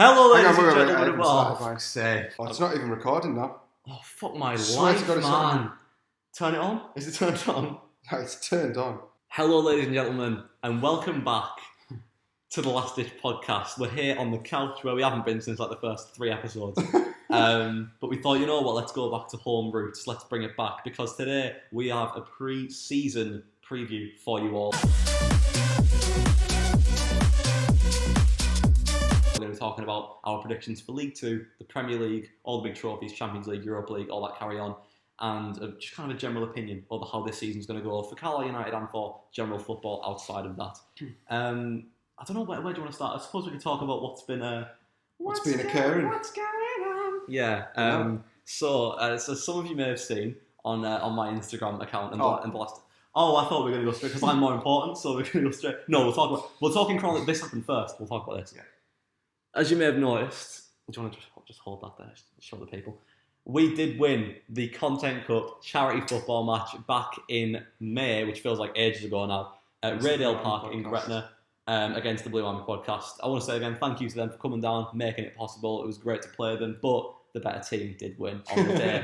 Hello, ladies and wait, gentlemen. oh, Oh, fuck's sake. Oh, it's not even recording now. Oh, fuck my Swear to life, God, it's not man. Turn it on? Is it turned on? Yeah, it's turned on. Hello, ladies and gentlemen, and welcome back to the Last Ditch podcast. We're here on the couch where we haven't been since like the first 3 episodes. But we thought, you know what, let's go back to home roots. Let's bring it back because today we have a pre-season preview for you all. We're going to be talking about our predictions for League 2, the Premier League, all the big trophies, Champions League, Europa League, all that carry on, and just kind of a general opinion over how this season's going to go for Carlisle United and for general football outside of that. I don't know, where do you want to start? I suppose we could talk about what's been occurring. What's going on? Yeah. So some of you may have seen on my Instagram account in the last. Oh, I thought we were going to go straight because I'm more important, so we're going to go straight. No, we're talking chronology. This happened first. We'll talk about this. Yeah. As you may have noticed, do you want to just hold that there, show the people? We did win the Content Cup charity football match back in May, which feels like ages ago now, at Raydale Park in Gretna against the Blue Army podcast. I want to say again, thank you to them for coming down, making it possible. It was great to play them, but the better team did win on the day.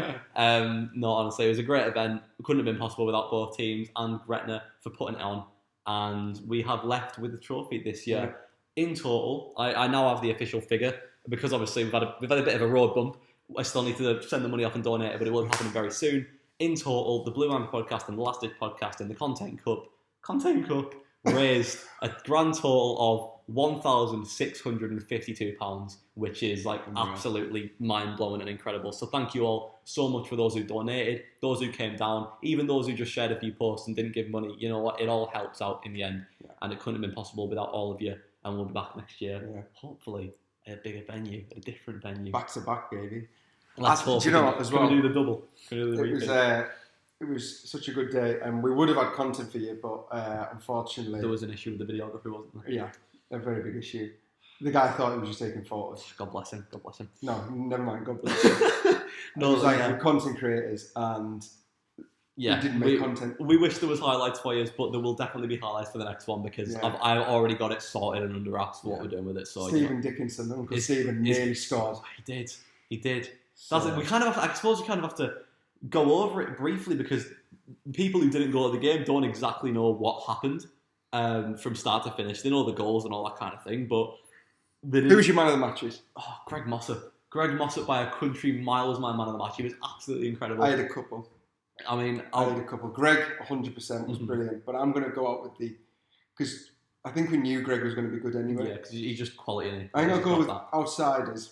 No, honestly, it was a great event. It couldn't have been possible without both teams and Gretna for putting it on. And we have left with the trophy this year. Yeah. In total, I now have the official figure because obviously we've had a bit of a road bump. I still need to send the money off and donate it, but it will be happening very soon. In total, the Blue Army podcast and the Last Ditch podcast and the Content Cup raised a grand total of £1,652, which is like absolutely mind-blowing and incredible. So thank you all so much for those who donated, those who came down, even those who just shared a few posts and didn't give money. You know what? It all helps out in the end, and it couldn't have been possible without all of you. And we'll be back next year, hopefully at a bigger venue, a different venue. Back to back, baby. Let's hope. Do you know what, as well? Can we do the double? Can we do the repeat? It was such a good day, and we would have had content for you, but unfortunately... There was an issue with the videography, wasn't there? Yeah, a very big issue. The guy thought he was just taking photos. God bless him, God bless him. No, never mind, God bless him. No, it was like we're content creators, and... Yeah, we didn't make content. We wish there was highlights for you, but there will definitely be highlights for the next one because I've already got it sorted and under wraps for what we're doing with it. So Stephen Dickinson, Uncle Stephen nearly scored. He did. That's it. We kind of, I suppose, we kind of have to go over it briefly because people who didn't go to the game don't exactly know what happened from start to finish. They know the goals and all that kind of thing, but who was your man of the matches? Oh, Greg Mossop. Greg Mossop by a country mile was my man of the match. He was absolutely incredible. I had a couple. I had a couple. Greg, 100% was brilliant, but I'm going to go out with because I think we knew Greg was going to be good anyway. Yeah, because he's just quality. I'm going to go with outsiders.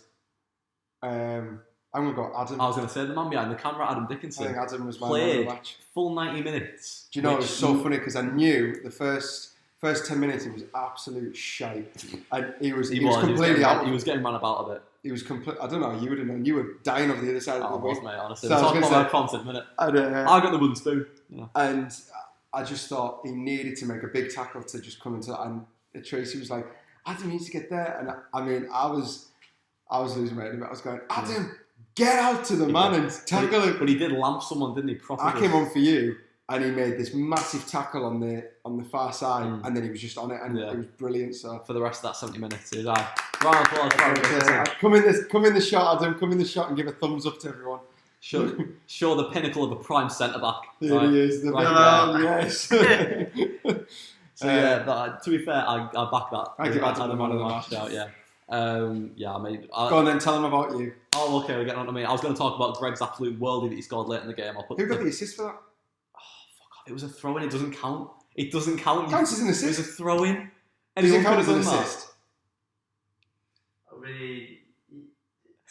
I'm going to go Adam. I was going to say the man behind the camera, Adam Dickinson. I think Adam was my man of the match. Full 90 minutes. Do you know, it was so funny because I knew the first 10 minutes it was absolute shite. And he was completely out. He was getting run about a bit. He was complete. I don't know. You would have known. You were dying over the other side of the wing. Mate, honestly. So talk about my prompts in a minute. I got the wooden spoon. Yeah. And I just thought he needed to make a big tackle to just come into that. And Tracy was like, Adam needs to get there. And I was losing my head. I was going, Adam, get out to the man and tackle him. But he did lamp someone, didn't he? Properly. I came on for you. And he made this massive tackle on the far side, and then he was just on it, and it was brilliant. So for the rest of that 70 minutes, it was round of applause. Come in the shot, Adam. Come in the shot and give a thumbs up to everyone. Show the pinnacle of a prime centre back. There he is, the yes. So to be fair, I back that. I give Adam the man of the match. Go on then, tell him about you. Oh, okay, we're getting on to me. I was going to talk about Greg's absolute worldie that he scored late in the game. Who got the assist for that? It was a throw-in. It doesn't count. It doesn't count. Counts as an assist. It was a throw-in. Does it count as an assist?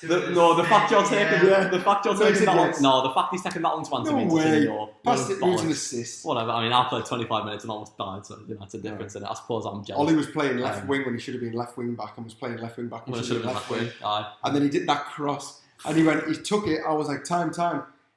The fact you're taking that one. No, the fact he's taking that one to answer means it's in your. Passed it was an assist. Whatever. I mean, I played 25 minutes and almost died, so that's a difference in it. I suppose I'm jealous. Oli was playing left wing when he should have been left wing back, and was playing left wing back when he should have been left wing. And then he did that cross, and he took it. I was like, time,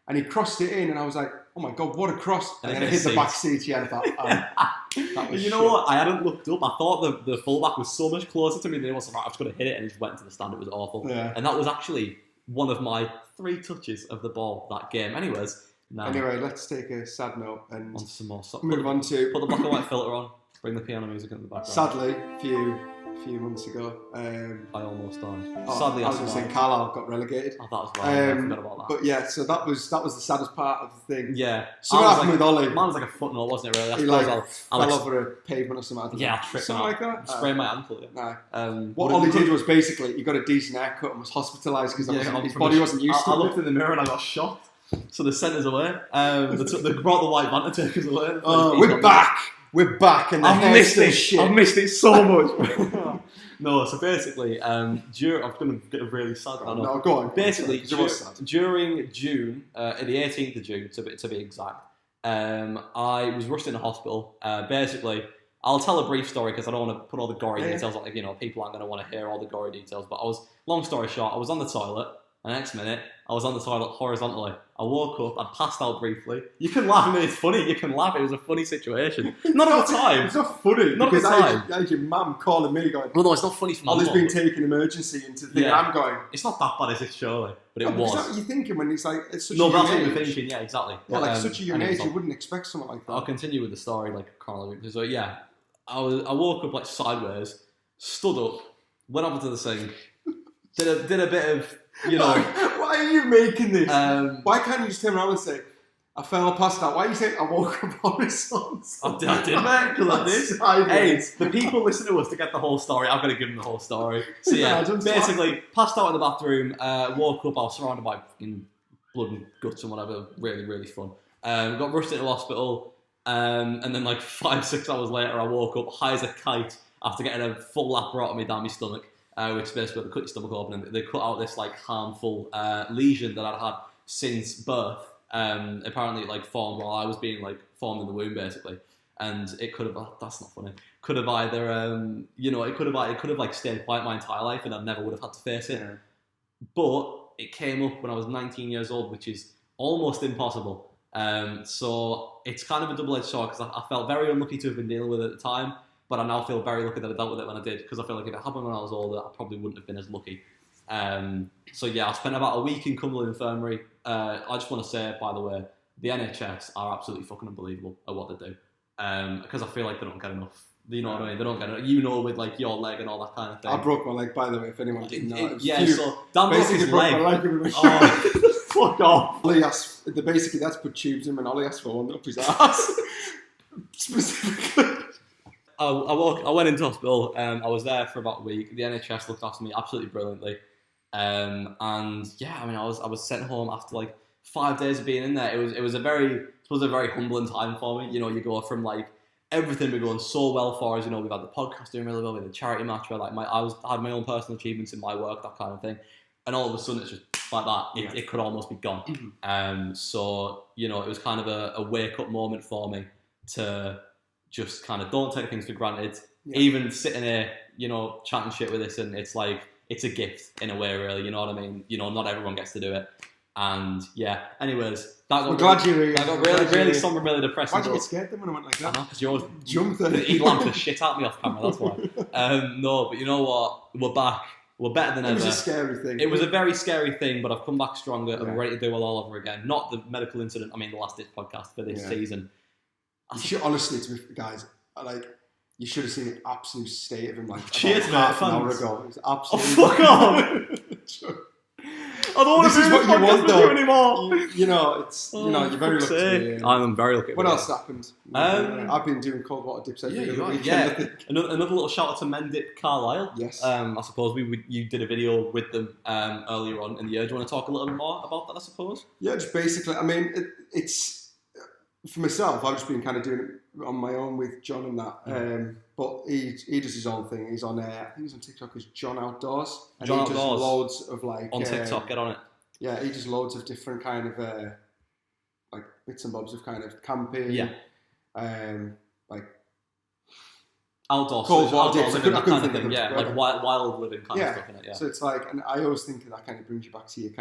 and he crossed it in, and I was like, oh my God, what a cross. And then it hit the back seat. Yeah, I thought, that was what? I hadn't looked up. I thought the fullback was so much closer to me than he was. I was going to hit it, and he just went into the stand. It was awful. Yeah. And that was actually one of my 3 touches of the ball that game. Anyway, let's take a sad note and on some more. Move on to... Put the black and white filter on. Bring the piano music in the background. Sadly, for you, a few months ago. I almost died. Sadly, I was going to say Carlisle got relegated. Oh, that was right. I forgot about that. But yeah, so that was the saddest part of the thing. Yeah. So what happened with Oli? Mine was like a footnote, wasn't it? Really. He fell over a pavement or something. Yeah, I tripped something like that. Sprained my ankle. Yeah. No. What Oli did was basically he got a decent haircut and was hospitalised because his body wasn't used to it. I looked in the mirror and I got shocked. So they sent us away. They brought the white van to take us away. Oh, we're back. We're back, and I've missed it. Shit. I've missed it so much. No, so basically, I'm going to get really sad. No, go on. Basically, during June, the 18th of June, to be exact, I was rushed into hospital. Basically, I'll tell a brief story because I don't want to put all the gory details. Like, people aren't going to want to hear all the gory details. But long story short, I was on the toilet. The next minute, I was on the toilet horizontally. I woke up, I passed out briefly. You can laugh, I mean, it's funny, you can laugh, it was a funny situation. Not at the time. It's not funny, not because at the time. I had your mum calling me going, well, no, it's not funny for my mum. Ollie's been taken emergency into the thing, I'm going, it's not that bad, is it, surely? But it was. Is that what you're thinking when it's like, it's such a young age? No, that's what you're thinking, yeah, exactly. Yeah, like such a young age, you wouldn't expect something like that. I'll continue with the story, like, chronologically. So, yeah, I woke up, like, sideways, stood up, went over to the sink, did a bit of, Why are you making this? Why can't you just turn around and say, I fell past that? Why are you saying I woke up on his sons? I did, mate, because I did. Hey, the people listen to us to get the whole story. I've got to give them the whole story. So yeah, basically, passed out in the bathroom, woke up, I was surrounded by fucking blood and guts and whatever, really, really fun. Got rushed into hospital, and then like 5-6 hours later, I woke up high as a kite after getting a full laparotomy down my stomach. Which basically they cut your stomach open and they cut out this like harmful lesion that I'd had since birth. Apparently it like formed while I was being like formed in the womb basically, and it could have that's not funny. Could have either it could have like stayed quiet my entire life and I never would have had to face it. Yeah. But it came up when I was 19 years old, which is almost impossible. So it's kind of a double-edged sword because I felt very unlucky to have been dealing with it at the time. But I now feel very lucky that I dealt with it when I did, because I feel like if it happened when I was older, I probably wouldn't have been as lucky. So yeah, I spent about a week in Cumberland Infirmary. I just want to say, by the way, the NHS are absolutely fucking unbelievable at what they do. Because I feel like they don't get enough. You know what I mean? They don't get enough. With like your leg and all that kind of thing. I broke my leg, by the way, if anyone didn't know. So Dan broke his leg. My leg fuck off. Ollie asked, basically that's put tubes in when Ollie asked for one up his ass. Specifically. I went into hospital. I was there for about a week. The NHS looked after me absolutely brilliantly, and yeah, I mean, I was sent home after like 5 days of being in there. It was a very humbling time for me. You go from like everything been going so well for us. We've had the podcast doing really well, we had the charity match where like I had my own personal achievements in my work, that kind of thing, and all of a sudden it's just like that. It could almost be gone. So it was kind of a wake up moment for me to just kind of don't take things for granted. Yeah. Even sitting here, chatting shit with this, and it's like, it's a gift in a way, really, you know what I mean? Not everyone gets to do it. And yeah, anywaes, that got really something really depressing. Why'd you get scared then when I went like that? Because you always jumped there. He lamped the shit out me off camera, that's why. No, but you know what? We're back. We're better than ever. It was a scary thing. It was a very scary thing, but I've come back stronger and we're ready to do it all over again. Not the medical incident, the last ditch podcast for this season. You should, honestly, to be, guys, you should have seen the absolute state of him cheers, mate, half an hour ago. It was absolutely... Oh, fuck off! I don't want to do what you want, though. Anymore. You're very lucky. I'm very lucky. What else happened? I've been doing cold water dips every weekend. Yeah. Another little shout out to Mendip Carlisle. Yes. I suppose you did a video with them earlier on in the year. Do you want to talk a little bit more about that, I suppose? Yeah, just basically, it's... For myself, I've just been kind of doing it on my own with John and that. But he does his own thing. He's on, I think he's on TikTok as John Outdoors. And John he does loads of like... On TikTok, get on it. Yeah, he does loads of different kind of like bits and bobs of kind of camping. Yeah. Like... Outdoors. Cold water dips, that kind of thing. Yeah, like wild living kind of stuff in it, yeah. So it's like, and I always think that kind of brings you back to your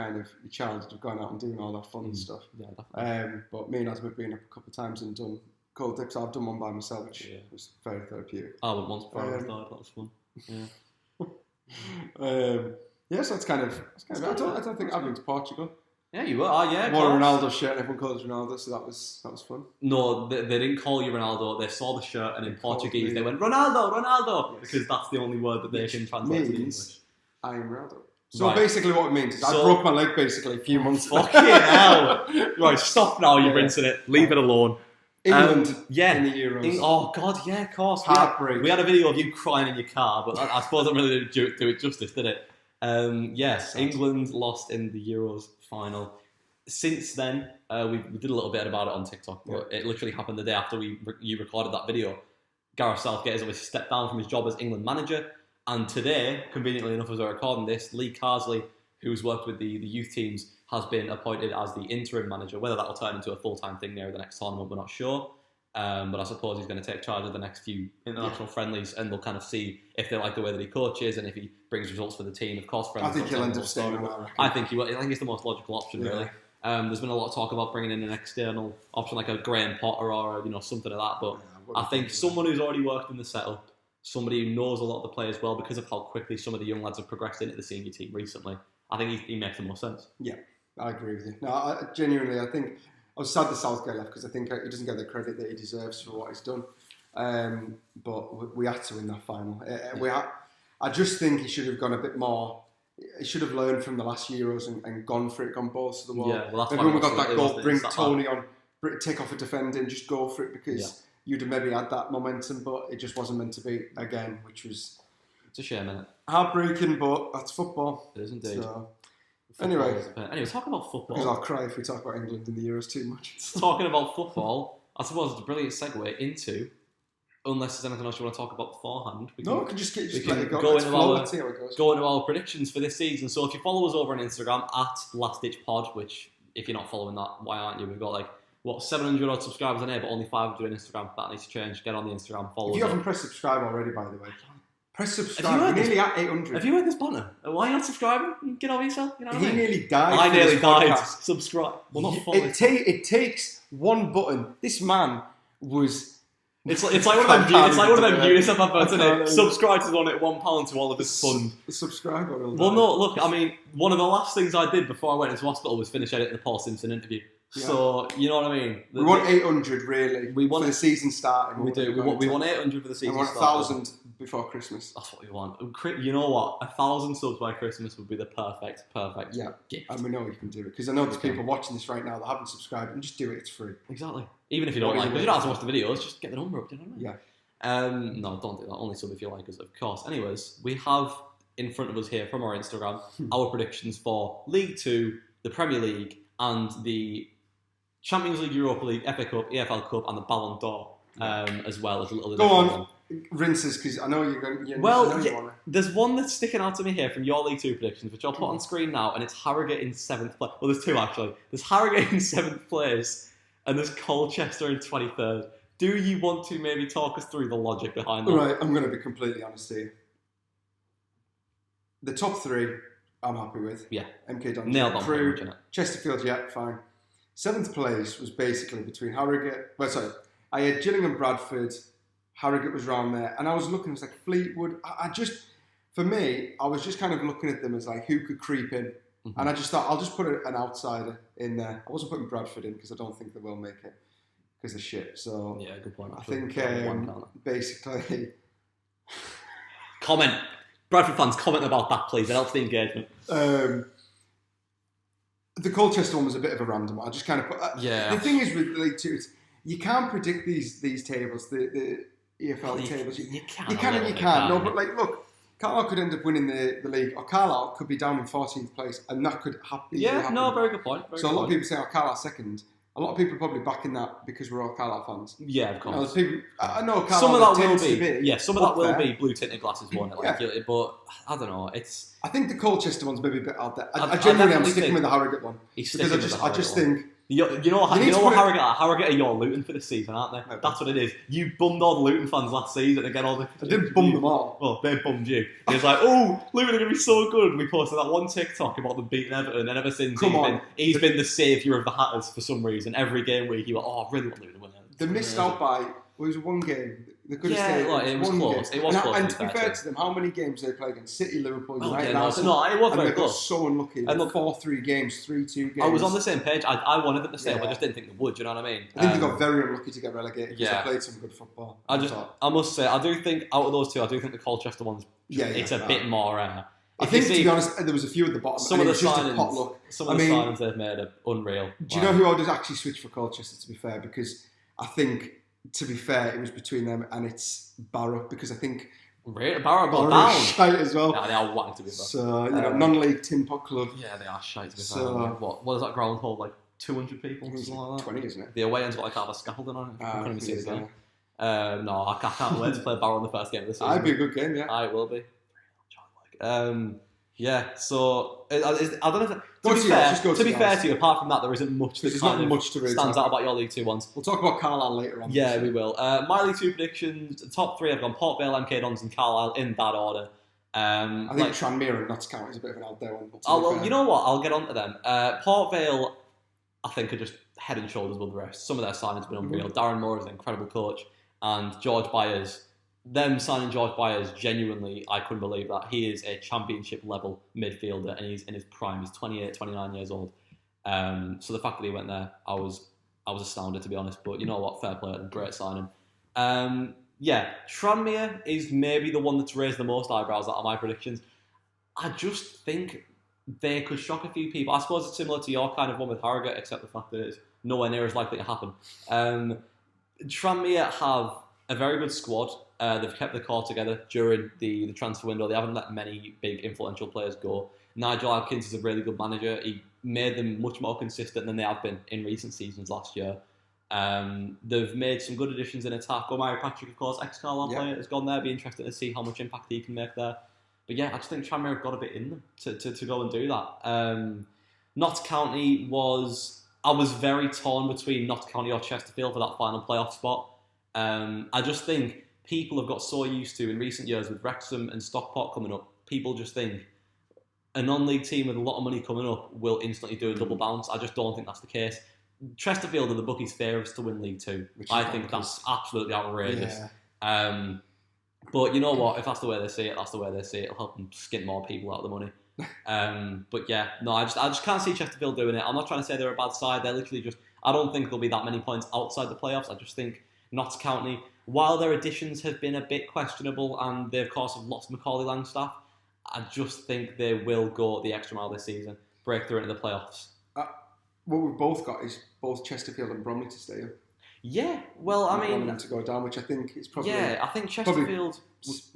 childhood of going out and doing all that fun stuff. Yeah, definitely. But me and Asma have been up a couple of times and done cold dips. I've done one by myself, which was very therapeutic. I went once before I died. That was fun. Yeah. So it's kind of. I don't think I've been to Portugal. Yeah, you were. Oh, yeah. Wore a Ronaldo shirt and everyone called us Ronaldo, so that was fun. No, they didn't call you Ronaldo. They saw the shirt and in Portuguese they went Ronaldo, yes. Because that's the only word that they can translate to English. I am Ronaldo. So basically what it means is I broke my leg basically a few months ago. Fucking hell. Right, stop now, you're rinsing it. Leave it alone. England in the Euros. Oh, God, yeah, of course. Heartbreak. We had a video of you crying in your car, but I suppose that really didn't do it justice, did it? Yes, England lost in the Euros final. Since then, we did a little bit about it on TikTok, but it literally happened the day after you recorded that video. Gareth Southgate has obviously stepped down from his job as England manager, and today, conveniently enough as we're recording this, Lee Carsley, who's worked with the youth teams, has been appointed as the interim manager. Whether that will turn into a full-time thing near the next tournament, we're not sure. But I suppose he's going to take charge of the next few international friendlies, and they'll kind of see if they like the way that he coaches and if he brings results for the team. Of course, I think he'll end up staying around. I think he will. I think it's the most logical option, really. There's been a lot of talk about bringing in an external option like a Graham Potter or something like that. But I think someone who's already worked in the setup, somebody who knows a lot of the players well because of how quickly some of the young lads have progressed into the senior team recently, I think he makes the most sense. Yeah, I agree with you. No, I genuinely think I was sad that Southgate left because I think he doesn't get the credit that he deserves for what he's done. But we had to win that final. I just think he should have gone a bit more. He should have learned from the last Euros and gone for it, gone balls to the wall. Yeah, well, that's maybe when we got that goal, bring Tony on, take off a defender and just go for it because you'd have maybe had that momentum, but it just wasn't meant to be again, which was... It's a shame, isn't it? Heartbreaking, but that's football. It is indeed. So, anyway, talk about football. Because I'll cry if we talk about England in the Euros too much. Talking about football, I suppose it's a brilliant segue into... Unless there's anything else you want to talk about beforehand. We can just let it go. Go into our predictions for this season. So if you follow us over on Instagram, at LastDitchPod, which, if you're not following that, why aren't you? We've got 700 odd subscribers on here, but only 500 on Instagram. That needs to change. Get on the Instagram, follow us. If you haven't pressed subscribe already, by the way, press subscribe. We're nearly at 800. Have you heard this banner? Why are you not subscribing? Get over yourself. You know what I mean? Nearly died. I nearly died. Subscribe. Well, not follow. It takes one button. This man was... It's like one of them UNICEF adverts, isn't it? Subscribe to one at £1 to all of his fund. Subscribe or Well, no, look, I mean, one of the last things I did before I went into hospital was finish editing the Paul Simpson interview. Yeah. So, you know what I mean? We want 800, really, for the season starting. We do. We want 800 for the season starting. We want 1,000 before Christmas. That's what we want. You know what? 1,000 subs by Christmas would be the perfect gift. And we know you can do it. Because I know there's people watching this right now that haven't subscribed, and just do it, it's free. Exactly. Even if you don't like us. You don't have to watch the videos, just get the number up, do you know what I mean? Yeah. No, don't do that. Only sub if you like us, of course. Anyways, we have in front of us here from our Instagram our predictions for League 2, the Premier League, and the Champions League, Europa League, FA Cup, EFL Cup, and the Ballon d'Or, as well as a little... Go on, rinses, because I know you're going to... There's one that's sticking out to me here from your League 2 predictions, which I'll put on screen now, and it's Harrogate in 7th place. Well, there's two, actually. There's Harrogate in 7th place, and there's Colchester in 23rd. Do you want to maybe talk us through the logic behind that? Right, I'm going to be completely honest here. The top three, I'm happy with. Yeah. MK Dons. Nailed on. Crew, Chesterfield, fine. 7th place was basically between Harrogate... I had Gillingham, Bradford, Harrogate was around there, and I was looking, it was like Fleetwood. For me, I was just kind of looking at them as who could creep in. Mm-hmm. And I just thought, I'll just put an outsider in there. I wasn't putting Bradford in because I don't think they will make it because of shit. So yeah, good point. I think basically... Comment. Bradford fans, comment about that, please. It helps the engagement. The Colchester one was a bit of a random one. I just kind of put... The thing is with League 2, you can't predict these tables, the EFL tables. You can and you can't. No, but look, Carlisle could end up winning the league, or Carlisle could be down in 14th place, and that could happen. Yeah, no, very good point. A lot of people say, Carlisle second. A lot of people are probably backing that because we're all Carlisle fans. Yeah, of course. I know Carlisle some of that will be. Yeah, some of that will be blue tinted glasses, won't it? But I don't know. I think the Colchester one's maybe a bit out there. I genuinely am sticking with the Harrogate one because I just think. You know what Harrogate are? Harrogate are your Luton for this season, aren't they? That's what it is. You bummed all the Luton fans last season to get all the... I didn't bum them all. Well, they bummed you. It was like, Luton are going to be so good. And we posted that one TikTok about them beating Everton, and ever since he's been the saviour of the Hatters for some reason. Every game week, you were I really want Luton to win it. They missed out by... It was one game. They could have stayed. Like, it was close. It was close. And to be fair to them, how many games they play against City, Liverpool, United? It was very close. Got so unlucky. And 4-3 games, 3-2 games. I was on the same page. I wanted them to stay, but I just didn't think they would. You know what I mean? I think they got very unlucky to get relegated because they played some good football. I must say, I do think out of those two, I do think the Colchester one's it's a bit more. I think, to be honest, there was a few at the bottom. Some of the signings they've made are unreal. Do you know who I would actually switch for Colchester, to be fair? Because I think, to be fair, it was between them and it's Barrow, because I think Barrow got down. Shite as well. Yeah, they are whacked to be fair. So, non-league tin pot club. Yeah, they are shite to be fair. What is that ground hold, like 200 people? Something like that? 20, isn't it? The away end's got like half a scaffolding on it. I can't even see the game. No, I can't wait to play Barrow in the first game of the season. It'd be a good game, yeah. It will be. Yeah, so I don't know. To be fair to you, apart from that, there isn't much that stands out about your League 2 ones. We'll talk about Carlisle later on. Yeah, we will. My League 2 predictions, the top three, I've gone Port Vale, MK Dons and Carlisle in that order. I think Tranmere and Notts County is a bit of an out there one. You know what? I'll get on to them. Port Vale, I think, are just head and shoulders above the rest. Some of their signings have been unreal. Darren Moore is an incredible coach, and George Byers. Them signing George Byers, genuinely, I couldn't believe that. He is a championship-level midfielder, and he's in his prime. He's 28, 29 years old. So the fact that he went there, I was astounded, to be honest. But you know what? Fair play. Great signing. Tranmere is maybe the one that's raised the most eyebrows out of my predictions. I just think they could shock a few people. I suppose it's similar to your kind of one with Harrogate, except the fact that it's nowhere near as likely to happen. Tranmere have a very good squad. They've kept the core together during the transfer window. They haven't let many big influential players go. Nigel Adkins is a really good manager. He made them much more consistent than they have been in recent seasons last year. They've made some good additions in attack. Omari Patrick, of course, ex-Carlisle player, has gone there. Be interested to see how much impact he can make there. But yeah, I just think Tranmere have got a bit in them to go and do that. Notts County I was very torn between Notts County or Chesterfield for that final playoff spot. I just think people have got so used to, in recent years, with Wrexham and Stockport coming up, people just think a non-league team with a lot of money coming up will instantly do a double bounce. I just don't think that's the case. Chesterfield are the bookies' favourites to win League 2. I think that's absolutely outrageous. Yeah. But you know what? If that's the way they see it, that's the way they see it. It'll help them skint more people out of the money. But yeah, no, I just can't see Chesterfield doing it. I'm not trying to say they're a bad side. They're literally just... I don't think there'll be that many points outside the playoffs. I just think Notts County, while their additions have been a bit questionable and they, of course, have lost Macaulay Langstaff, I just think they will go the extra mile this season, break through into the playoffs. What we've both got is both Chesterfield and Bromley to stay up. Yeah, well, I mean... them to go down, which I think is probably... Yeah, I think Chesterfield...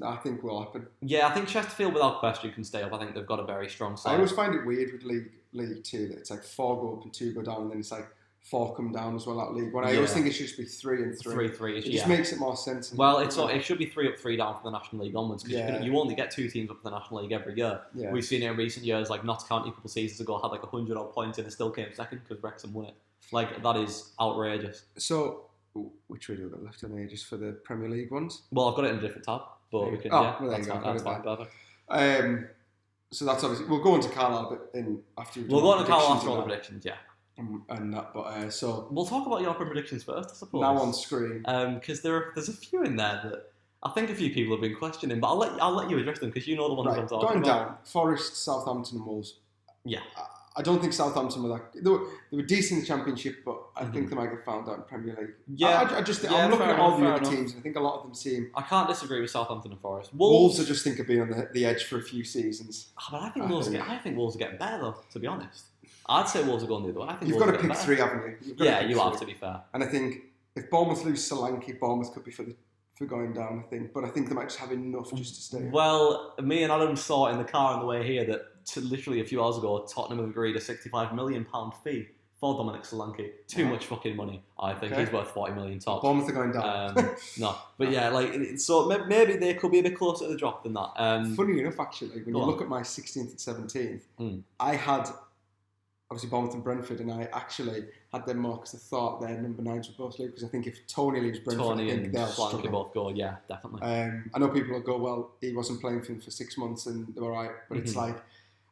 I think will happen. Yeah, I think Chesterfield, without question, can stay up. I think they've got a very strong side. I always find it weird with League 2 that it's like 4 go up and 2 go down, and then it's like 4 come down as well, that League 1. I always think it should just be 3 and 3. 3-3. It just makes it more sense. Well, it should be 3 up, 3 down for the National League onwards, because you only get 2 teams up for the National League every year. Yeah. We've seen it in recent years, like Notts County a couple of seasons ago had like 100 odd points and it still came second because Wrexham won it. Like, that is outrageous. So, which way do we got left on here, just for the Premier League ones? Well, I've got it in a different tab, but we can, that's fine, perfect. So that's obviously, we'll go into Carlisle after we'll go on to Carlisle after all the predictions, yeah. And that, but so we'll talk about your predictions first, I suppose. Now on screen, because there's a few in there that I think a few people have been questioning, but I'll let you address them because you know the ones I'm talking about. Going down, Forest, Southampton, and Wolves. Yeah, I don't think Southampton were that. They were decent in the Championship, but I think they might get found out in Premier League. Yeah, I'm looking at all the other teams, and I think a lot of them seem. I can't disagree with Southampton and Forest. Wolves, I just think, have been on the edge for a few seasons. But I think Wolves are getting better, though. To be honest, I'd say Wolves are going the other way. I think you've got to pick 3, haven't you? You have, to be fair. And I think if Bournemouth lose Solanke, Bournemouth could be for going down, I think. But I think they might just have enough just to stay. Well, me and Adam saw in the car on the way here that literally a few hours ago, Tottenham have agreed a £65 million fee for Dominic Solanke. Too much fucking money, I think. Okay. He's worth 40 million top. Bournemouth are going down. No, but yeah, so maybe they could be a bit closer to the drop than that. Funny enough, actually, when you look at my 16th and 17th, I had obviously Bournemouth and Brentford, and I actually had them more because I thought their number 9s would both leave, because I think if Tony leaves Brentford, I think they'll struggle. Both go, yeah, definitely. I know people will go, well, he wasn't playing for them for 6 months and they were right, but it's like,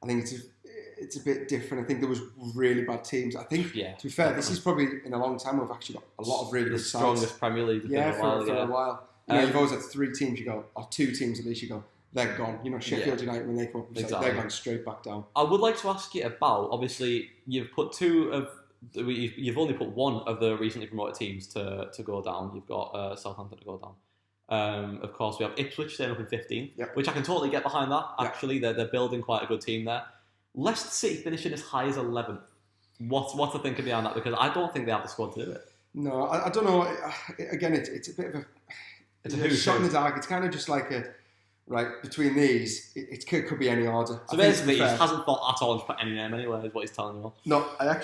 I think it's a bit different. I think there was really bad teams. I think, to be fair, this is probably in a long time we've actually got a lot of really good sides. Strongest Premier League for a while. You've always had 3 teams, you go, or 2 teams at least, you go, they're gone. Sheffield United, when they come up, they're going straight back down. I would like to ask you about, obviously, you've only put one of the recently promoted teams to go down. You've got Southampton to go down. Of course, we have Ipswich staying up in 15th, which I can totally get behind that. Actually, they're building quite a good team there. Leicester City finishing as high as 11th. What's the thinking behind that? Because I don't think they have the squad to do it. No, I don't know. Again, it's a bit of a shot in the dark. It's kind of just like between these, it could be any order. So basically, he hasn't thought at all to put any name anywhere, is what he's telling you all. No, I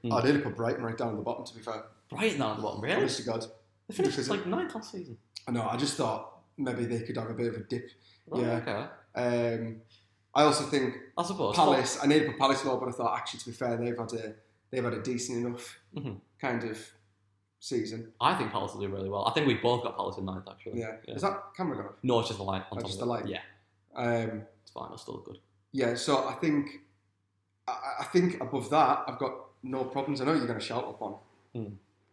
nearly put Brighton right down at the bottom, to be fair. Brighton down at the bottom, really? Honest to God. They finished 9th last season. I know, I just thought maybe they could have a bit of a dip. Oh, yeah. Okay. I also think Palace, I nearly put Palace low, but I thought, actually, to be fair, they've had a decent enough kind of season. I think Palace will do really well. I think we've both got Palace in 9th, actually. Yeah. Is that camera gone off? No, it's just the light on top just of the light? Yeah. It's fine, it's still good. Yeah, so I think above that, I've got no problems. I know you're going to shout up on.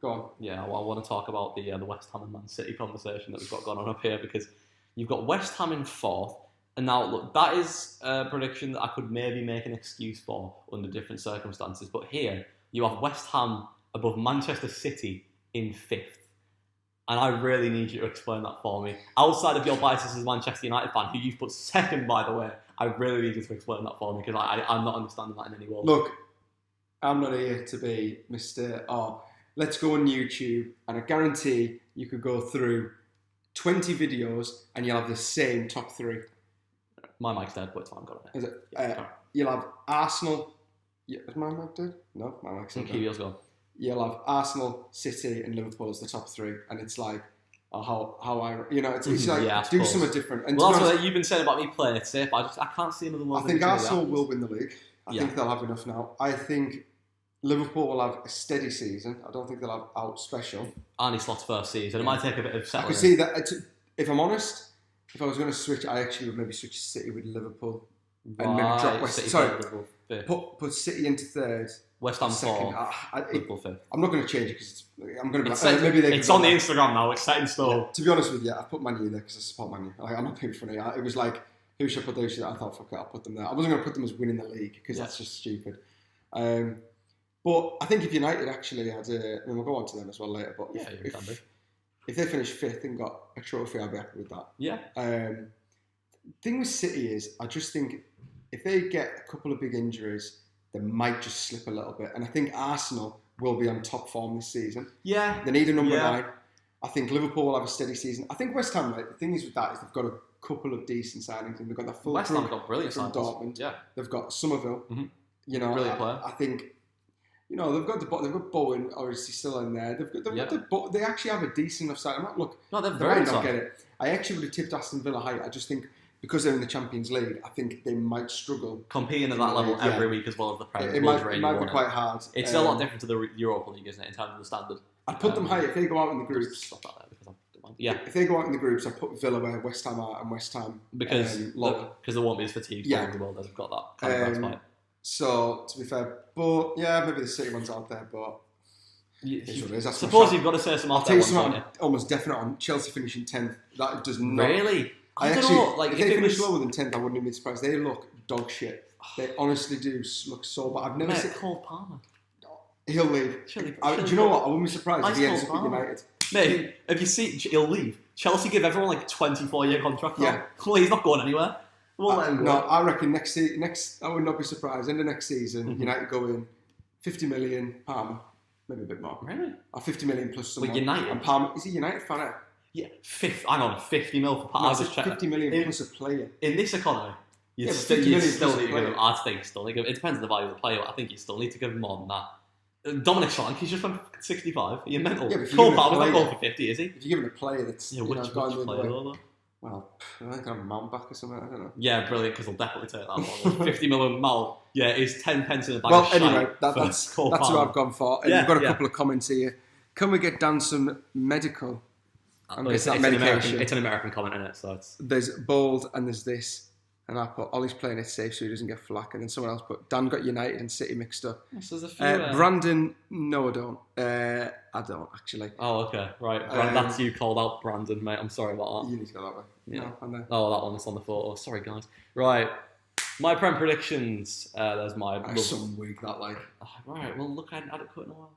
Go on. Yeah, well, I want to talk about the West Ham and Man City conversation that we've got going on up here, because you've got West Ham in 4th, and now, look, that is a prediction that I could maybe make an excuse for under different circumstances, but here, you have West Ham above Manchester City in 5th. And I really need you to explain that for me. Outside of your biases as a Manchester United fan, who you've put 2nd, by the way, I really need you to explain that for me, because I'm not understanding that in any way. Look, I'm not here to be Mr. Let's go on YouTube, and I guarantee you could go through 20 videos and you'll have the same top 3. My mic's dead, but it's fine, got it. Is it? You'll have Arsenal. Is my mic dead? No, my mic's not dead. Keep yours going. You'll have Arsenal, City, and Liverpool as the top 3, and it's like, how I, it's like do something different. And well, that's what you've been saying about me playing it safe. I can't see another one. I think Arsenal will win the league. I think they'll have enough now. I think Liverpool will have a steady season. I don't think they'll have out special. Arnie Slot's first season. It might take a bit of settling. I could see that. If I'm honest, if I was going to switch, I actually would maybe switch City with Liverpool. And maybe drop West Ham. Sorry, put City into 3rd. West Ham 4th. Liverpool 5th. I'm not going to change it because I'm going to be. It's on the Instagram now. It's set in stone. Yeah, to be honest with you, I put Man U there because I support Man U. I'm not being funny. It was like, who should I put those? I thought, fuck it, I'll put them there. I wasn't going to put them as winning the league because that's just stupid. But I think if United actually had we'll go on to them as well later. But if they finish 5th and got a trophy, I'll be happy with that. Yeah. Thing with City is, I just think if they get a couple of big injuries, they might just slip a little bit. And I think Arsenal will be on top form this season. Yeah. They need a number 9. I think Liverpool will have a steady season. I think West Ham, the thing is with that is they've got a couple of decent signings. And they've got the full West Ham got brilliant from signings. Dortmund. Yeah. They've got Somerville. Mm-hmm. Brilliant player. I think, they've got Bowen, or is he still in there? They actually have a decent enough side. They're they very might solid. not get it. I actually would have tipped Aston Villa high. I just think because they're in the Champions League, I think they might struggle. Competing at that level every week as well as the Premier League. It might be quite hard. It's a lot different to the Europa League, isn't it, in terms of the standard? I'd put them high if they go out in the groups. Stop that there because I don't mind. Yeah. If they go out in the groups, I'd put Villa where West Ham are and West Ham because they won't be as fatigued as well. They've got that kind of fight. So, to be fair, but maybe the City one's out there, but suppose you've got to say some out there. I'll tell you something almost definite on Chelsea finishing 10th. That does not... Really? I don't know. Like, if they finish lower than 10th, I wouldn't have been surprised. They look dog shit. They honestly do look so bad. I've never seen... Cole Palmer. He'll leave. Do you know what? I wouldn't be surprised if he ends up at United. Mate, if you see, he'll leave. Chelsea give everyone like a 24-year contract. Yeah. Well, he's not going anywhere. I reckon next I would not be surprised. End of next season, United go in 50 million, Palmer, maybe a bit more. Really? Or 50 million plus someone. Well, United. And Palmer, is he United fan? Yeah, hang on, 50 mil for Palmer. 50 million plus a player. In this economy, you still need to give him. I think still need to give. It depends on the value of the player, but I think you still need to give him more than that. Dominic Solanke, he's just won 65. Are you mental? Yeah, Cole Palmer's not going for 50, is he? If you're giving a player that's which player though? Well, I think I'm a mount back or something. I don't know. Yeah, brilliant, because they'll definitely take that one. 50 million mount. Yeah, it's 10 pence in the bag. Well, anyway, that's who I've gone for. And we've got a couple of comments here. Can we get Dan some medical? It's an American comment in it, so it's... There's bold and there's this. And I put Ollie's playing it safe so he doesn't get flack. And then someone else put Dan got United and City mixed up. Yes, there's a few. Brandon, no, I don't. I don't actually. Oh, okay, right. That's you called out Brandon, mate. I'm sorry about that. You need to go that way. Yeah. No, oh, that one that's on the photo. Sorry, guys. Right. My Prem predictions. There's my. That's some week that like. Right. Well, look, I hadn't had it cut in a while.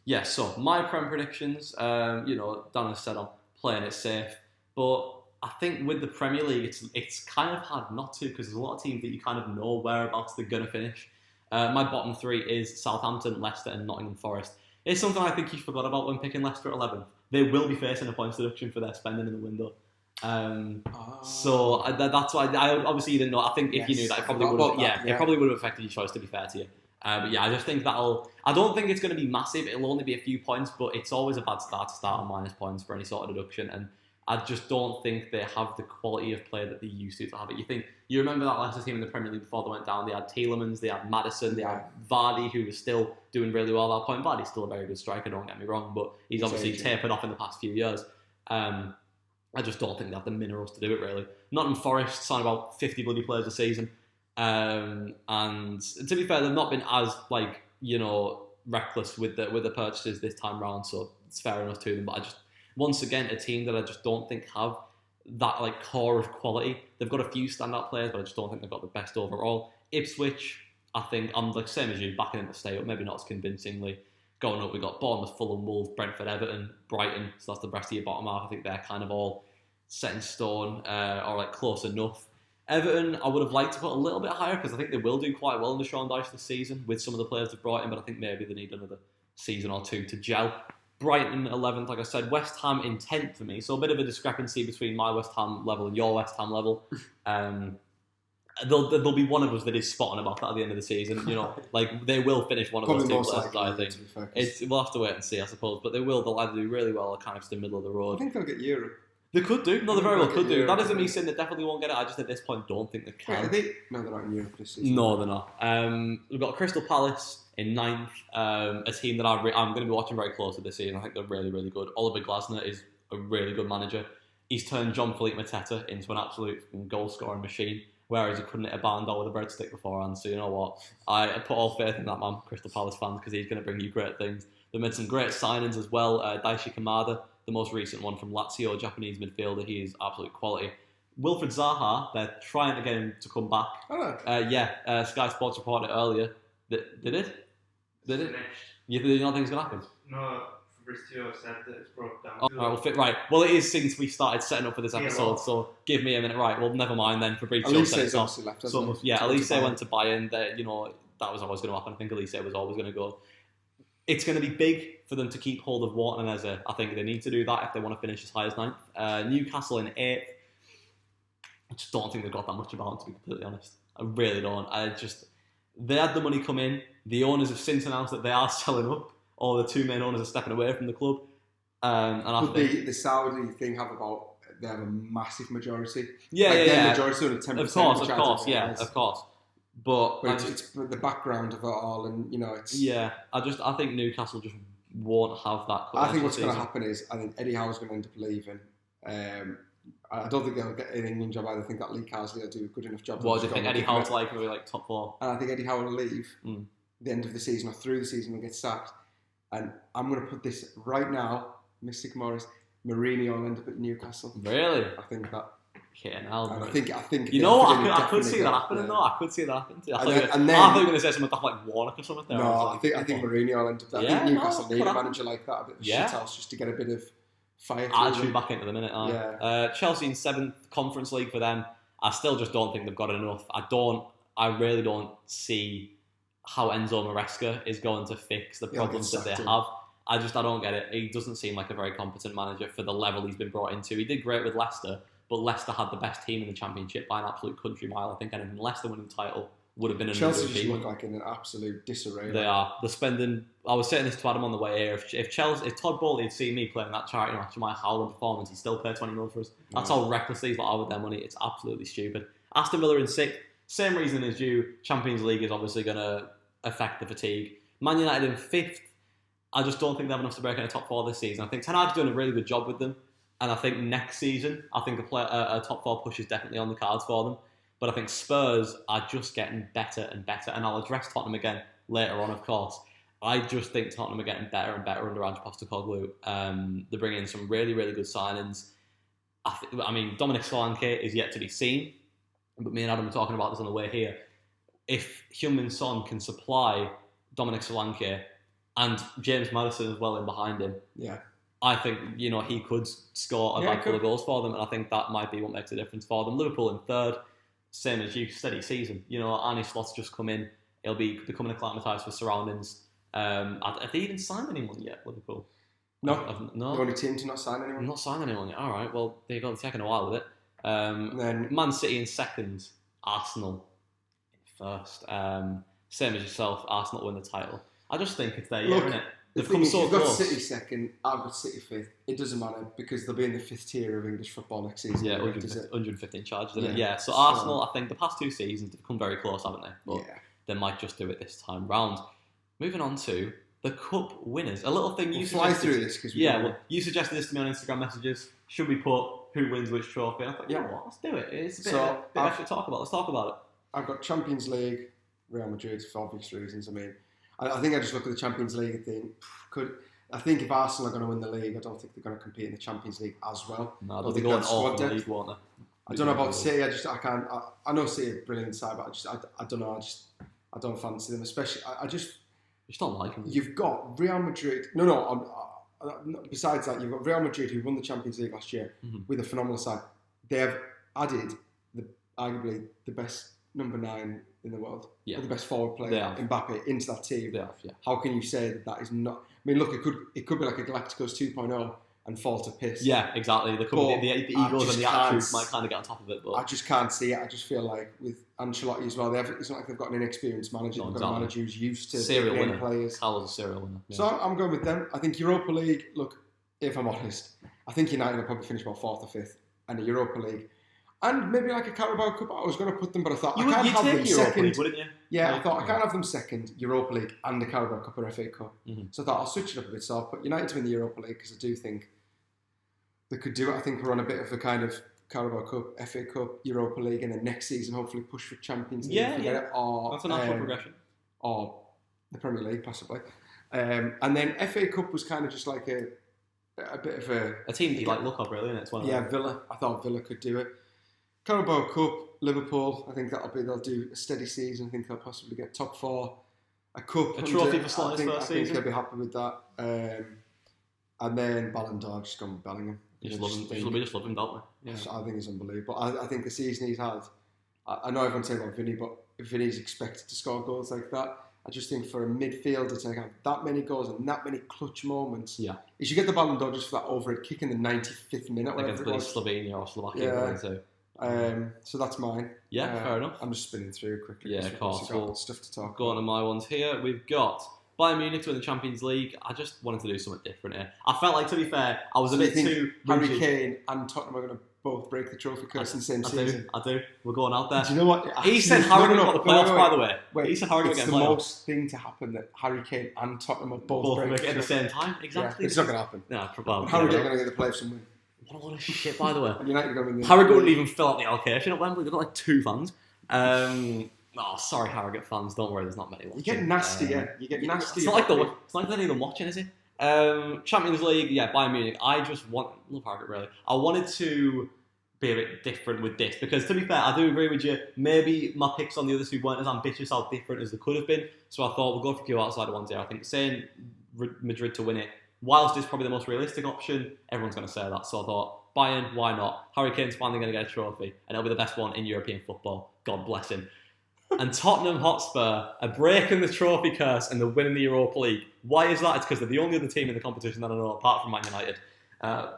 Yeah. So my Prem predictions. Dan has said I'm playing it safe, but I think with the Premier League, it's kind of hard not to because there's a lot of teams that you kind of know whereabouts they're going to finish. My bottom three is Southampton, Leicester and Nottingham Forest. It's something I think you forgot about when picking Leicester at 11. They will be facing a points deduction for their spending in the window. So that's why I obviously you didn't know. I think if you knew that, it probably would have. Yeah, it probably would have affected your choice. To be fair to you, but yeah, I just think I don't think it's going to be massive. It'll only be a few points, but it's always a bad start to start on minus points for any sort of deduction. And I just don't think they have the quality of play that they used to have it. You remember that Leicester team in the Premier League before they went down? They had Tielemans, they had Maddison, they had Vardy, who was still doing really well at that point. Vardy's still a very good striker, don't get me wrong, but he's obviously tapered off in the past few years. I just don't think they have the minerals to do it, really. Nottingham Forest sign about 50 bloody players a season. And to be fair, they've not been as, reckless with the purchases this time round, so it's fair enough to them. But once again, a team that I just don't think have that core of quality. They've got a few standout players, but I just don't think they've got the best overall. Ipswich, I think I'm same as you, backing them to stay up, maybe not as convincingly. Going up, we got Bournemouth, Fulham, Wolves, Brentford, Everton, Brighton. So that's the rest of your bottom half. I think they're kind of all set in stone or close enough. Everton, I would have liked to put a little bit higher because I think they will do quite well in the Sean Dyche this season with some of the players they've brought in, but I think maybe they need another season or two to gel. Brighton 11th, like I said. West Ham in 10th for me, so a bit of a discrepancy between my West Ham level and your West Ham level. There'll be one of us that is spotting about that at the end of the season. They will finish one of those two places, I think. We'll have to wait and see, I suppose. But they will. They'll either do really well or kind of just in the middle of the road. I think they'll get Europe. They could do. No, they very well could do. That isn't me saying they definitely won't get it. I just at this point don't think they can. Wait, no, they're not in Europe this season. No, they're not. We've got Crystal Palace in 9th, a team that I'm going to be watching very closely this season. I think they're really, really good. Oliver Glasner is a really good manager. He's turned Jean-Philippe Mateta into an absolute goal-scoring machine, whereas he couldn't hit a barn door with a breadstick beforehand. So you know what? I put all faith in that man, Crystal Palace fans, because he's going to bring you great things. They made some great signings as well. Daichi Kamada, the most recent one from Lazio, Japanese midfielder. He is absolute quality. Wilfred Zaha, they're trying to get him to come back. Oh. Sky Sports reported earlier. Did it? You not think it's going to happen? No, Fabrizio said that it's broke down. Right. Well, it is since we started setting up for this episode, so give me a minute. Right, well, never mind then. Fabrizio said it's off. Elise went to Bayern. That was always going to happen. I think Elise was always going to go. It's going to be big for them to keep hold of Wharton and Eze. I think they need to do that if they want to finish as high as 9th. Newcastle in 8th. I just don't think they've got that much about them, to be completely honest. I really don't. They had the money come in. The owners have since announced that they are selling up, or the two main owners are stepping away from the club. The Saudi thing they have a massive majority. Majority of 10%. Of course. But it's the background of it all, and it's. Yeah, I think Newcastle just won't have that. I think what's going to happen is I think Eddie Howe's going to end up leaving. I don't think they'll get an England job either. I think that Lee Carsley will do a good enough job. What do you think Eddie Howe's maybe top 4? And I think Eddie Howe will leave the end of the season or through the season and get sacked. And I'm going to put this right now, Mystic Morris, Mourinho will end up at Newcastle. Really? I think that. I think. You know what? I could see that happening though. I could see that happening too. I thought you were going to say something like Warnock or something. There. No, I think Mourinho will end up. I think Newcastle need a manager like that, a bit of shithouse, just to get a bit of fire. Attitude back into the minute. Chelsea in 7th, Conference League for them. I still just don't think they've got enough. I really don't see how Enzo Maresca is going to fix the problems that they have. I don't get it. He doesn't seem like a very competent manager for the level he's been brought into. He did great with Leicester, but Leicester had the best team in the Championship by an absolute country mile. I think anything Leicester winning the title would have been another Chelsea just team. look like in an absolute disarray. They are. They're spending. I was saying this to Adam on the way here. If Todd Bowley had seen me playing that charity match in my Howland performance, he'd still pay 20 mil for us. That's how reckless these lot are with their money. It's absolutely stupid. Aston Villa in 6th. Same reason as you. Champions League is obviously going to affect the fatigue. Man United in 5th. I just don't think they have enough to break in a top 4 this season. I think Ten Hag's doing a really good job with them. And I think next season, a top 4 push is definitely on the cards for them. But I think Spurs are just getting better and better, and I'll address Tottenham again later on, of course. I just think Tottenham are getting better and better under Ange Postecoglou. They're bringing in some really, really good signings. I mean, Dominic Solanke is yet to be seen, but me and Adam were talking about this on the way here. If Heung-min Son can supply Dominic Solanke and James Maddison as well in behind him, I think, he could score a bag full of goals for them, and I think that might be what makes a difference for them. Liverpool in third, same as you, steady season. Arne Slot's just come in. He'll be becoming acclimatised for surroundings. Have they even signed anyone yet, Liverpool? No. The only team to not sign anyone. Not signed anyone yet. All right, well, they've got taken a while with it. Then Man City in second, Arsenal in first. Same as yourself, Arsenal win the title. I just think it's their year, isn't it? They've come so close. You've got City second, I've got City fifth. It doesn't matter because they'll be in the fifth tier of English football next season. Yeah, 115 charges, isn't it? Yeah, so Arsenal, I think the past 2 seasons, they've come very close, haven't they? But they might just do it this time round. Moving on to the Cup winners. A little thing you fly through this because you suggested this to me on Instagram messages. Should we put who wins which trophy? And I thought, what? Let's do it. It's a bit extra to talk about. Let's talk about it. I've got Champions League, Real Madrid for obvious reasons. I mean, I think I just look at the Champions League and think, I think if Arsenal are going to win the league, I don't think they're going to compete in the Champions League as well. No, they'll be going all for the league, won't they? I don't know about City. I can't. I know City are brilliant side, but I don't know. I don't fancy them, especially. I just don't like them. You've got Real Madrid. Besides that, you've got Real Madrid who won the Champions League last year with a phenomenal side. They have added arguably the best number 9 in the world, or the best forward player, Mbappe, into that team. They have, yeah. How can you say that is not? I mean, look, it could be like a Galacticos 2.0 and fall to piss. Yeah, exactly. The egos and the attitudes might kind of get on top of it, but I just can't see it. I just feel like with Ancelotti as well, it's not like they've got an inexperienced manager. They've got a manager who's used to serial winner players. Carl's a serial winner. Yeah. So I'm going with them. I think Europa League. Look, if I'm honest, I think United will probably finish about 4th or 5th, and the Europa League. And maybe like a Carabao Cup, I was going to put them, but I thought I can't have them second. League, wouldn't you? Yeah, I thought I can't have them second, Europa League and the Carabao Cup or FA Cup. So I thought I'll switch it up a bit. So I'll put United to win the Europa League because I do think they could do it. I think we're on a bit of the kind of Carabao Cup, FA Cup, Europa League, and then next season hopefully push for Champions League. That's a natural progression. Or the Premier League possibly. And then FA Cup was kind of just like a bit of a team that you look up really, and it's one of Villa. I thought Villa could do it. Carabao Cup, Liverpool. I think they'll do a steady season. I think they'll possibly get top 4. A cup, a trophy for Slotter's first season. I think they'll be happy with that. And then Balon d'Or, just gone with Bellingham. We just love him, don't we? Yeah. I think he's unbelievable. I think the season he's had. I know everyone's saying about Vinny, but if Vinny's expected to score goals like that, I just think for a midfielder to have that many goals and that many clutch moments, he should get the Balon d'Or just for that overhead kick in the 95th minute. Against Slovenia or Slovakia. So that's mine. Yeah, fair enough. I'm just spinning through quickly. Yeah, of course. Got stuff to talk. Go on to my ones here. We've got Bayern Munich to win the Champions League. I just wanted to do something different here. I felt like, to be fair, I was a bit too... Harry Kane and Tottenham are going to both break the trophy curse in the same season? I do. We're going out there. Do you know what? He said Harry got the playoffs, by the way. Wait, he said Harry got the playoffs. It's the most thing to happen that Harry Kane and Tottenham are both break at the same time. Exactly. Yeah, it's not going to happen. No, probably. Harry Kane going to get the playoffs and win. What a lot of shit, by the way. United going to win. Harrogate wouldn't even fill out the allocation at Wembley. They've got 2 fans. Sorry, Harrogate fans. Don't worry, there's not many watching. You get nasty, You get nasty. It's not like they're even watching, is it? Champions League, Bayern Munich. I just love Harrogate, really. I wanted to be a bit different with this because, to be fair, I do agree with you. Maybe my picks on the others who weren't as ambitious are different as they could have been. So I thought we'll go for a few outsider ones here. I think saying Madrid to win it, whilst it's probably the most realistic option, everyone's going to say that. So I thought, Bayern, why not? Harry Kane's finally going to get a trophy, and it'll be the best one in European football. God bless him. And Tottenham Hotspur are breaking the trophy curse and they're winning the Europa League. Why is that? It's because they're the only other team in the competition that I know, apart from Man United.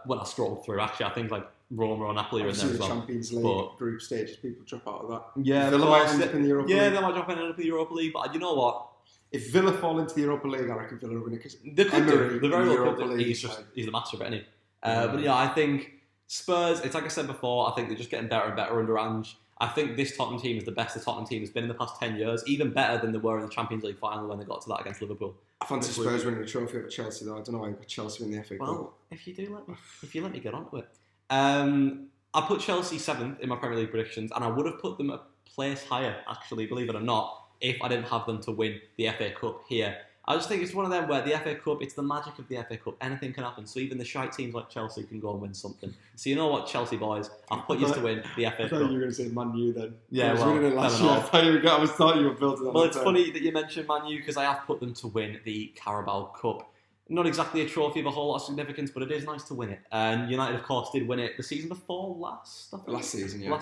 When I scrolled through, actually, I think like Roma or Napoli are in there as well. Champions League group stages, people drop out of that. Yeah, Villa might end up in the Europa League. Yeah, they might drop in the Europa League, but you know what? If Villa fall into the Europa League, I reckon Villa will win it because they could do. They're very well could do. He's the master of it, isn't he? But I think Spurs, it's like I said before, I think they're just getting better and better under Ange. I think this Tottenham team is the best the Tottenham team has been in the past 10 years, even better than they were in the Champions League final when they got to that against Liverpool. I fancy Spurs winning the trophy over Chelsea, though. I don't know why I got Chelsea in the FA Cup. Well, if you let me get onto it. I put Chelsea 7th in my Premier League predictions, and I would have put them place higher, actually, believe it or not, if I didn't have them to win the FA Cup here. I just think it's one of them where the FA Cup, it's the magic of the FA Cup. Anything can happen. So even the shite teams like Chelsea can go and win something. So you know what, Chelsea boys, I've put you to win the FA I Cup. thought you were going to say Man U then. Yeah, well, well, I thought you were building on. Well, it's funny that you mentioned Man U because I have put them to win the Carabao Cup. Not exactly a trophy of a whole lot of significance, but it is nice to win it. And United, of course, did win it the season before last. Last season, yeah.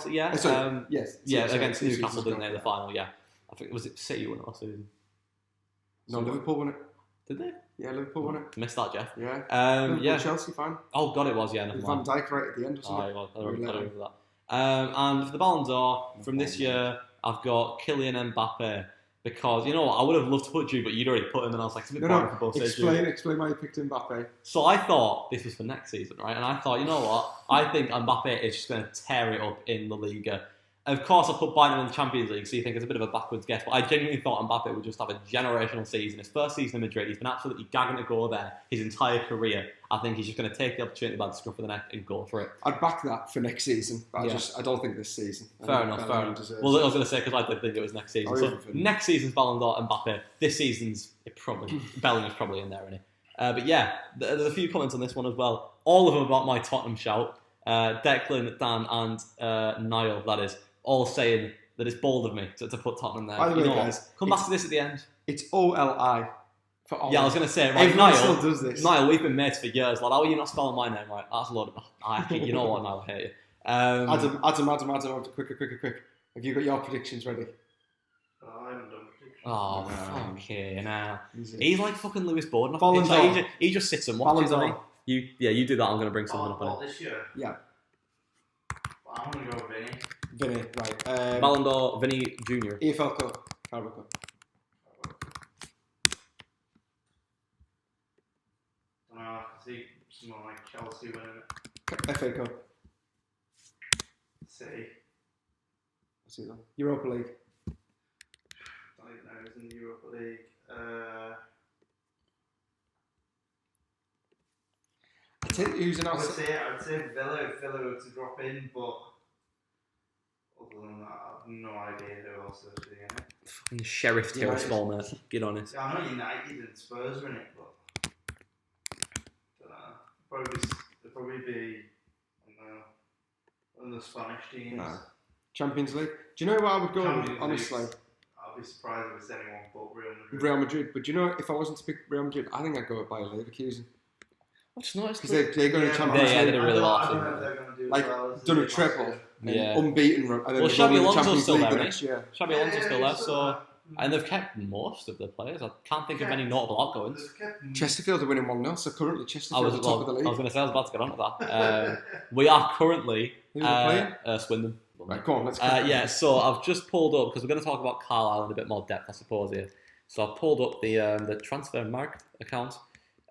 Yes. Against Newcastle, didn't they? The final, yeah. I think was it City won it last season. No, Liverpool won it. Did they? Yeah, Liverpool won it. Missed that, Jeff. Yeah. Chelsea, fine. Oh, God, it was, yeah. Van Dijk right at the end, wasn't it? I remember that. And for the Balon d'Or from this year, I've got Kylian Mbappe. Because, you know what, I would have loved to put you, but you'd already put him, and I was like, it's a bit boring for both stages. Explain why you picked Mbappe. So I thought this was for next season, right? And I thought, you know what, I think Mbappe is just going to tear it up in the Liga. Of course, I put Bayern in the Champions League, so you think it's a bit of a backwards guess, but I genuinely thought Mbappe would just have a generational season. His first season in Madrid, he's been absolutely gagging to go there his entire career. I think he's just going to take the opportunity by the scruff of the neck and go for it. I'd back that for next season, but I don't think this season. Fair enough. Well, I was going to say, because I did think it was next season. So next season's Balon d'Or Mbappe. This season's Bellingham's probably in there, isn't he? But yeah, there's a few comments on this one as well. All of them about my Tottenham shout. Declan, Dan and Niall, that is, all saying that it's bold of me to put Tottenham there. By the way, guys, come back to this at the end. It's OLI for Oli. Yeah, I was going to say, right, Everyone still does this. Niall, we've been mates for years. Like, how are you not spelling my name right? That's a load of... Actually, you know what, Niall, I hate you. Adam, quick. Have you got your predictions ready? I haven't done predictions. Oh, okay, nah. He's like fucking Lewis Borden. He just sits and watches, doesn't he? You do that, I'm going to bring something up on it. This year? Yeah. I'm going to go with Vinny. Vinny, right. Balon d'Or, Vinny Jr. EFL Cup, Carabao Cup. I don't know, I can see someone like Chelsea winning it. FA Cup. City. What's it then? Europa League. I don't even know who's in the Europa League. I tell you who's an I'd say Villa if Villa were to drop in, but other than that, I have no idea who else is doing it. Fucking Sheriff Tiraspol, mate. Get on it. Yeah, I know United and Spurs are in it, but I don't know. They'll probably be one of the Spanish teams. No. Champions League. Do you know what I would go with, honestly? I'll be surprised if it's anyone but Real Madrid. Real Madrid. But do you know, if I wasn't to pick Real Madrid, I think I'd go with Bayer Leverkusen. I just noticed because they're going to Champions League. Yeah, they did really well. I don't know if they're going to do well. Done a triple. Yeah. Unbeaten. And then Xabi Alonso's still there, next year. Xabi Alonso's still there, so... And they've kept most of the players. I can't think of any notable outgoings. Chesterfield are winning 1-0, so currently Chesterfield are top of the league. I was going to say, I was about to get on to that. We are currently... Who are we playing? Swindon. Right, go on, let's go. Yeah, so I've just pulled up, because we're going to talk about Carlisle in a bit more depth, I suppose, here. So I've pulled up the transfer market account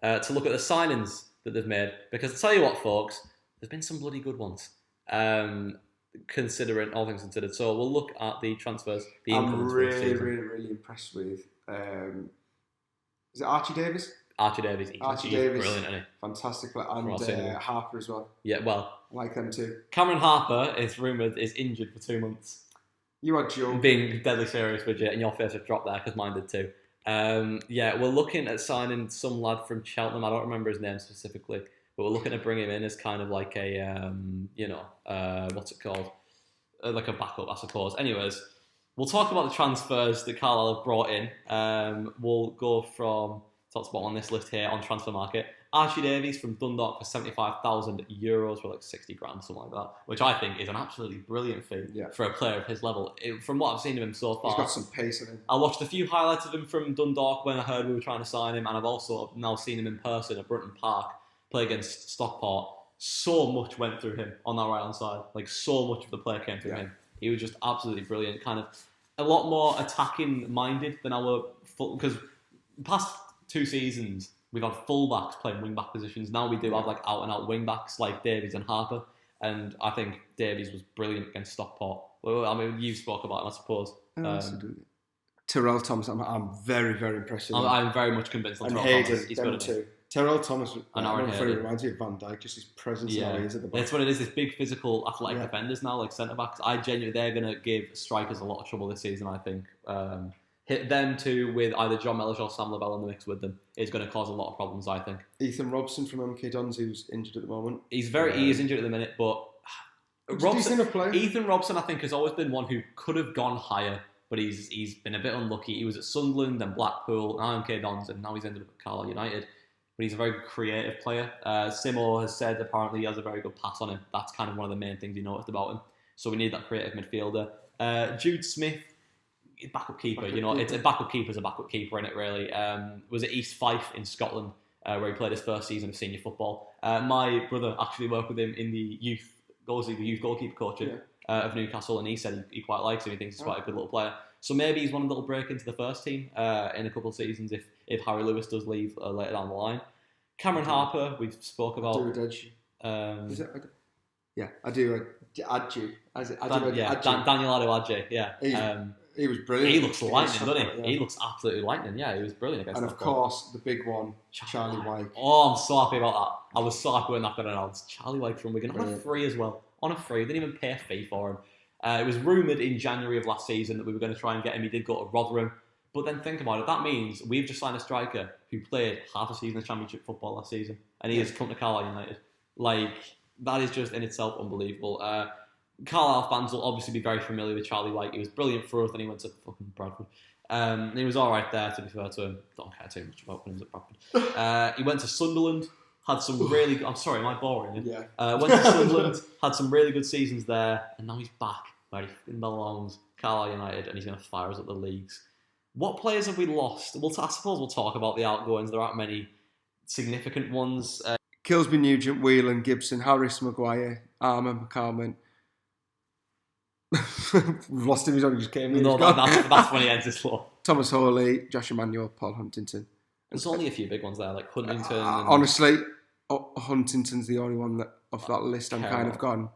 to look at the signings that they've made. Because I tell you what, folks, there's been some bloody good ones. Considering all things considered, so we'll look at the transfers. I'm really impressed with. Is it Archie Davis? Archie Davis, he's brilliant, isn't he? Fantastic player, and Harper as well. Yeah, well, I like them too. Cameron Harper is rumoured is injured for 2 months. You are joking. Being deadly serious with you, and your face have dropped there because mine did too. Yeah, we're looking at signing some lad from Cheltenham. I don't remember his name specifically. But we're looking to bring him in as kind of like a, what's it called? Like a backup, I suppose. Anyways, we'll talk about the transfers that Carlisle have brought in. We'll go from top to bottom on this list here on Transfer Market. Archie Davies from Dundalk for €75,000 for like 60 grand, something like that, which I think is an absolutely brilliant fee for a player of his level. From what I've seen of him so far, he's got some pace in him. I watched a few highlights of him from Dundalk when I heard we were trying to sign him, and I've also now seen him in person at Brunton Park play against Stockport. So much went through him on that right-hand side. Like, so much of the play came through him. He was just absolutely brilliant. Kind of a lot more attacking-minded than our... Because past 2 seasons, we've had full-backs playing wing-back positions. Now we do have, like, out-and-out wing-backs like Davies and Harper. And I think Davies was brilliant against Stockport. Well, I mean, you spoke about him, I suppose. Terrell Thomas, I'm very, very impressed with him. I'm very much convinced on and Terrell Hayden, Thomas. He's good at too. Terrell Thomas, and Aaron He reminds me of Van Dijk, just his presence and how he is at the back. That's what it is, this big physical athletic defenders now, like centre-backs. I genuinely, they're going to give strikers a lot of trouble this season, I think. Hit them two with either John Mellish or Sam Lavelle in the mix with them is going to cause a lot of problems, I think. Ethan Robson from MK Dons, who's injured at the moment. He is injured at the minute, but Ethan Robson, I think, has always been one who could have gone higher, but he's been a bit unlucky. He was at Sunderland, then Blackpool, and MK Dons, and now he's ended up at Carlisle United. But he's a very creative player. Simo has said apparently he has a very good pass on him. That's kind of one of the main things he noticed about him. So we need that creative midfielder. Jude Smith, backup keeper. It's a backup keeper's a backup keeper, isn't it? Really, was at East Fife in Scotland where he played his first season of senior football. My brother actually worked with him in the youth goalkeeper coaching of Newcastle, and he said he quite likes him. He thinks he's quite a good little player. So maybe he's one of the little break into the first team in a couple of seasons if Harry Lewis does leave later down the line. Cameron Harper, we've spoke about. I do. Adju. Daniel Adju. Yeah. He was brilliant. He looks lightning, doesn't he? Yeah. He looks absolutely lightning. Yeah, he was brilliant against. And of course, the big one, Charlie White. Oh, I'm so happy about that. I was so happy when that got announced. Charlie White from Wigan on a free as well. On a free, didn't even pay a fee for him. It was rumoured in January of last season that we were going to try and get him. He did go to Rotherham. But then think about it. That means we've just signed a striker who played half a season of Championship football last season. And he has come to Carlisle United. Like, that is just in itself unbelievable. Carlisle fans will obviously be very familiar with Charlie White. He was brilliant for us, and he went to fucking Bradford. And he was all right there, to be fair to him. Don't care too much about when he was at Bradford. He went to Sunderland. Had some really... I'm sorry, am I boring? Yeah. Went to Sunderland, had some really good seasons there, and now he's back where he belongs, Carlisle United, and he's going to fire us up the leagues. What players have we lost? Well, I suppose we'll talk about the outgoings. There aren't many significant ones. Kilsby, Nugent, Whelan, Gibson, Harris, Maguire, Armour, McCalman. We've lost him, he's only just came in. No, that's when he ends his floor. Thomas Hawley, Josh Emmanuel, Paul Huntington. There's only a few big ones there, like Huntington. Honestly, Huntington's the only one that off that list I'm kind of gone.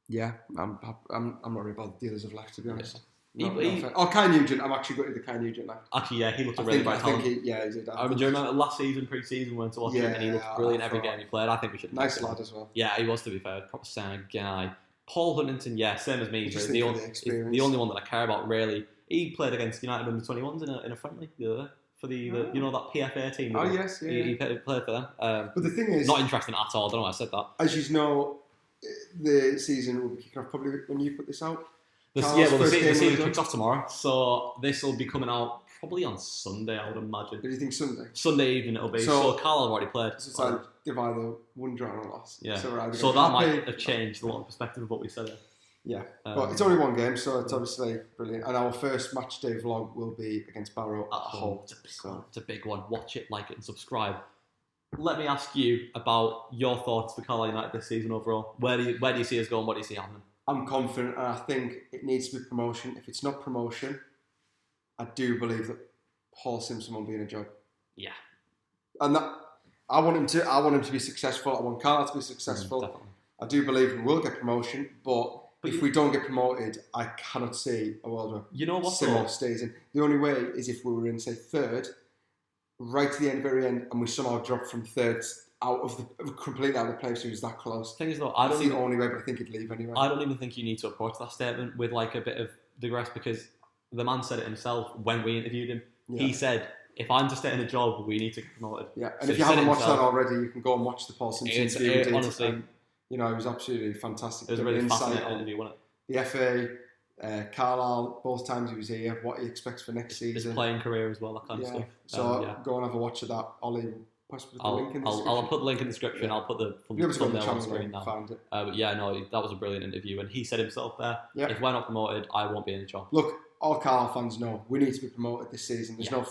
Yeah, I'm not really bothered. The others have left, to be honest. Kai Nugent. I'm actually gutted the Kai Nugent left. Actually, yeah, he looked really bright. I think he did. Do you remember last season, pre-season, we went to watch him, and he looked brilliant every game he played. I think we should. Nice lad as well. Yeah, he was, to be fair. Proper sound guy. Paul Huntington, yeah, same as me. The only one that I care about, really. He played against United under-21s in a friendly the other day. For the that PFA team. Oh, yes, yeah. He played for them. But the thing is... Not interesting at all. I don't know why I said that. As you know, the season will be kicking off probably when you put this out. The season kicks off tomorrow. So this will be coming out probably on Sunday, I would imagine. Do you think Sunday? Sunday evening it'll be. So Carlisle have already played. So it's like they've either won, drawn or lost. Yeah. So that might have changed a lot of perspective of what we said there. Yeah, but it's only one game, so it's obviously brilliant. And our first match day vlog will be against Barrow at home. It's a big one. Watch it, like it, and subscribe. Let me ask you about your thoughts for Carlisle United this season overall. Where do you see us going? What do you see happening? I'm confident, and I think it needs to be promotion. If it's not promotion, I do believe that Paul Simpson will be in a job. Yeah, and that I want him to be successful. I want Carlisle to be successful. Definitely. I do believe we will get promotion, but if we don't get promoted, I cannot see a world where Simo stays in. The only way is if we were in, say, third, right to the very end, and we somehow drop from third completely out of the place. He was that close. Thing is, though, I don't think the only way, but I think he'd leave anyway. I don't even think you need to approach that statement with like a bit of digress, because the man said it himself when we interviewed him. Yeah. He said, "If I'm to stay in a job, we need to get promoted." Yeah, and so if you haven't watched that already, you can go and watch the Paul Simpson interview. Honestly. It was absolutely fantastic. It was a really fascinating interview, wasn't it? The FA, Carlisle, both times he was here, what he expects for next season. His playing career as well, that kind of stuff. So go and have a watch of that. Ollie, possibly the link in the description. I'll put the link in the description. Yeah. I'll put the thumbnail on the screen now. Find it. But yeah, no, that was a brilliant interview. And he said himself there, if we're not promoted, I won't be in the job. Look, all Carlisle fans know we need to be promoted this season. There's no...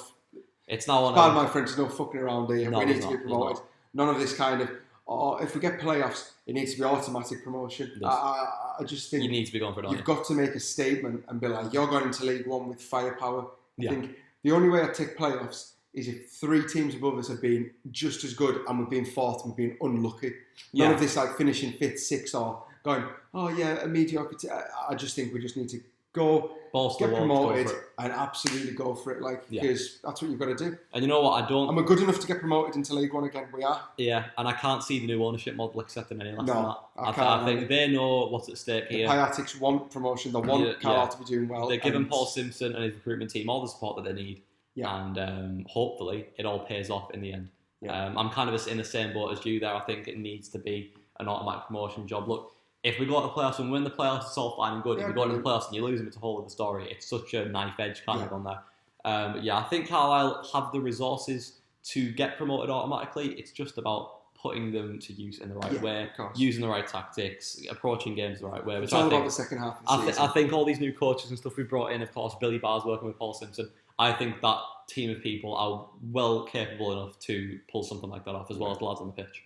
It's now on... Pardon my friends, there's no fucking around here. We need to be promoted. None of this kind of... Or if we get playoffs, it needs to be automatic promotion. I just think... You need to be going for it, You've got to make a statement and be like, you're going into League One with firepower. I think the only way I take playoffs is if 3 teams above us have been just as good and we've been fourth and we've been unlucky. None of this like finishing 5th, 6th or going, a mediocrity. I just think we just need to go, Balls get to the wall, promoted, go for it. and absolutely go for it. Like, because that's what you've got to do. And you know what? And we're good enough to get promoted into League One again. We are. Yeah, and I can't see the new ownership model accepting any less than that. I think they know what's at stake here. The Piatics want promotion. They want Carlisle to be doing well. They're giving Paul Simpson and his recruitment team all the support that they need. Yeah. And hopefully it all pays off in the end. Yeah. I'm kind of in the same boat as you there. I think it needs to be an automatic promotion job. Look, if we go to the playoffs and win the playoffs, it's all fine and good. If we go into the playoffs and you lose them, it's a whole other story. It's such a knife edge kind of on there. But I think Carlisle have the resources to get promoted automatically. It's just about putting them to use in the right way, using the right tactics, approaching games the right way. It's all about the second half of the season. I think all these new coaches and stuff we've brought in, of course, Billy Barr's working with Paul Simpson. I think that team of people are well capable enough to pull something like that off, as well as the lads on the pitch.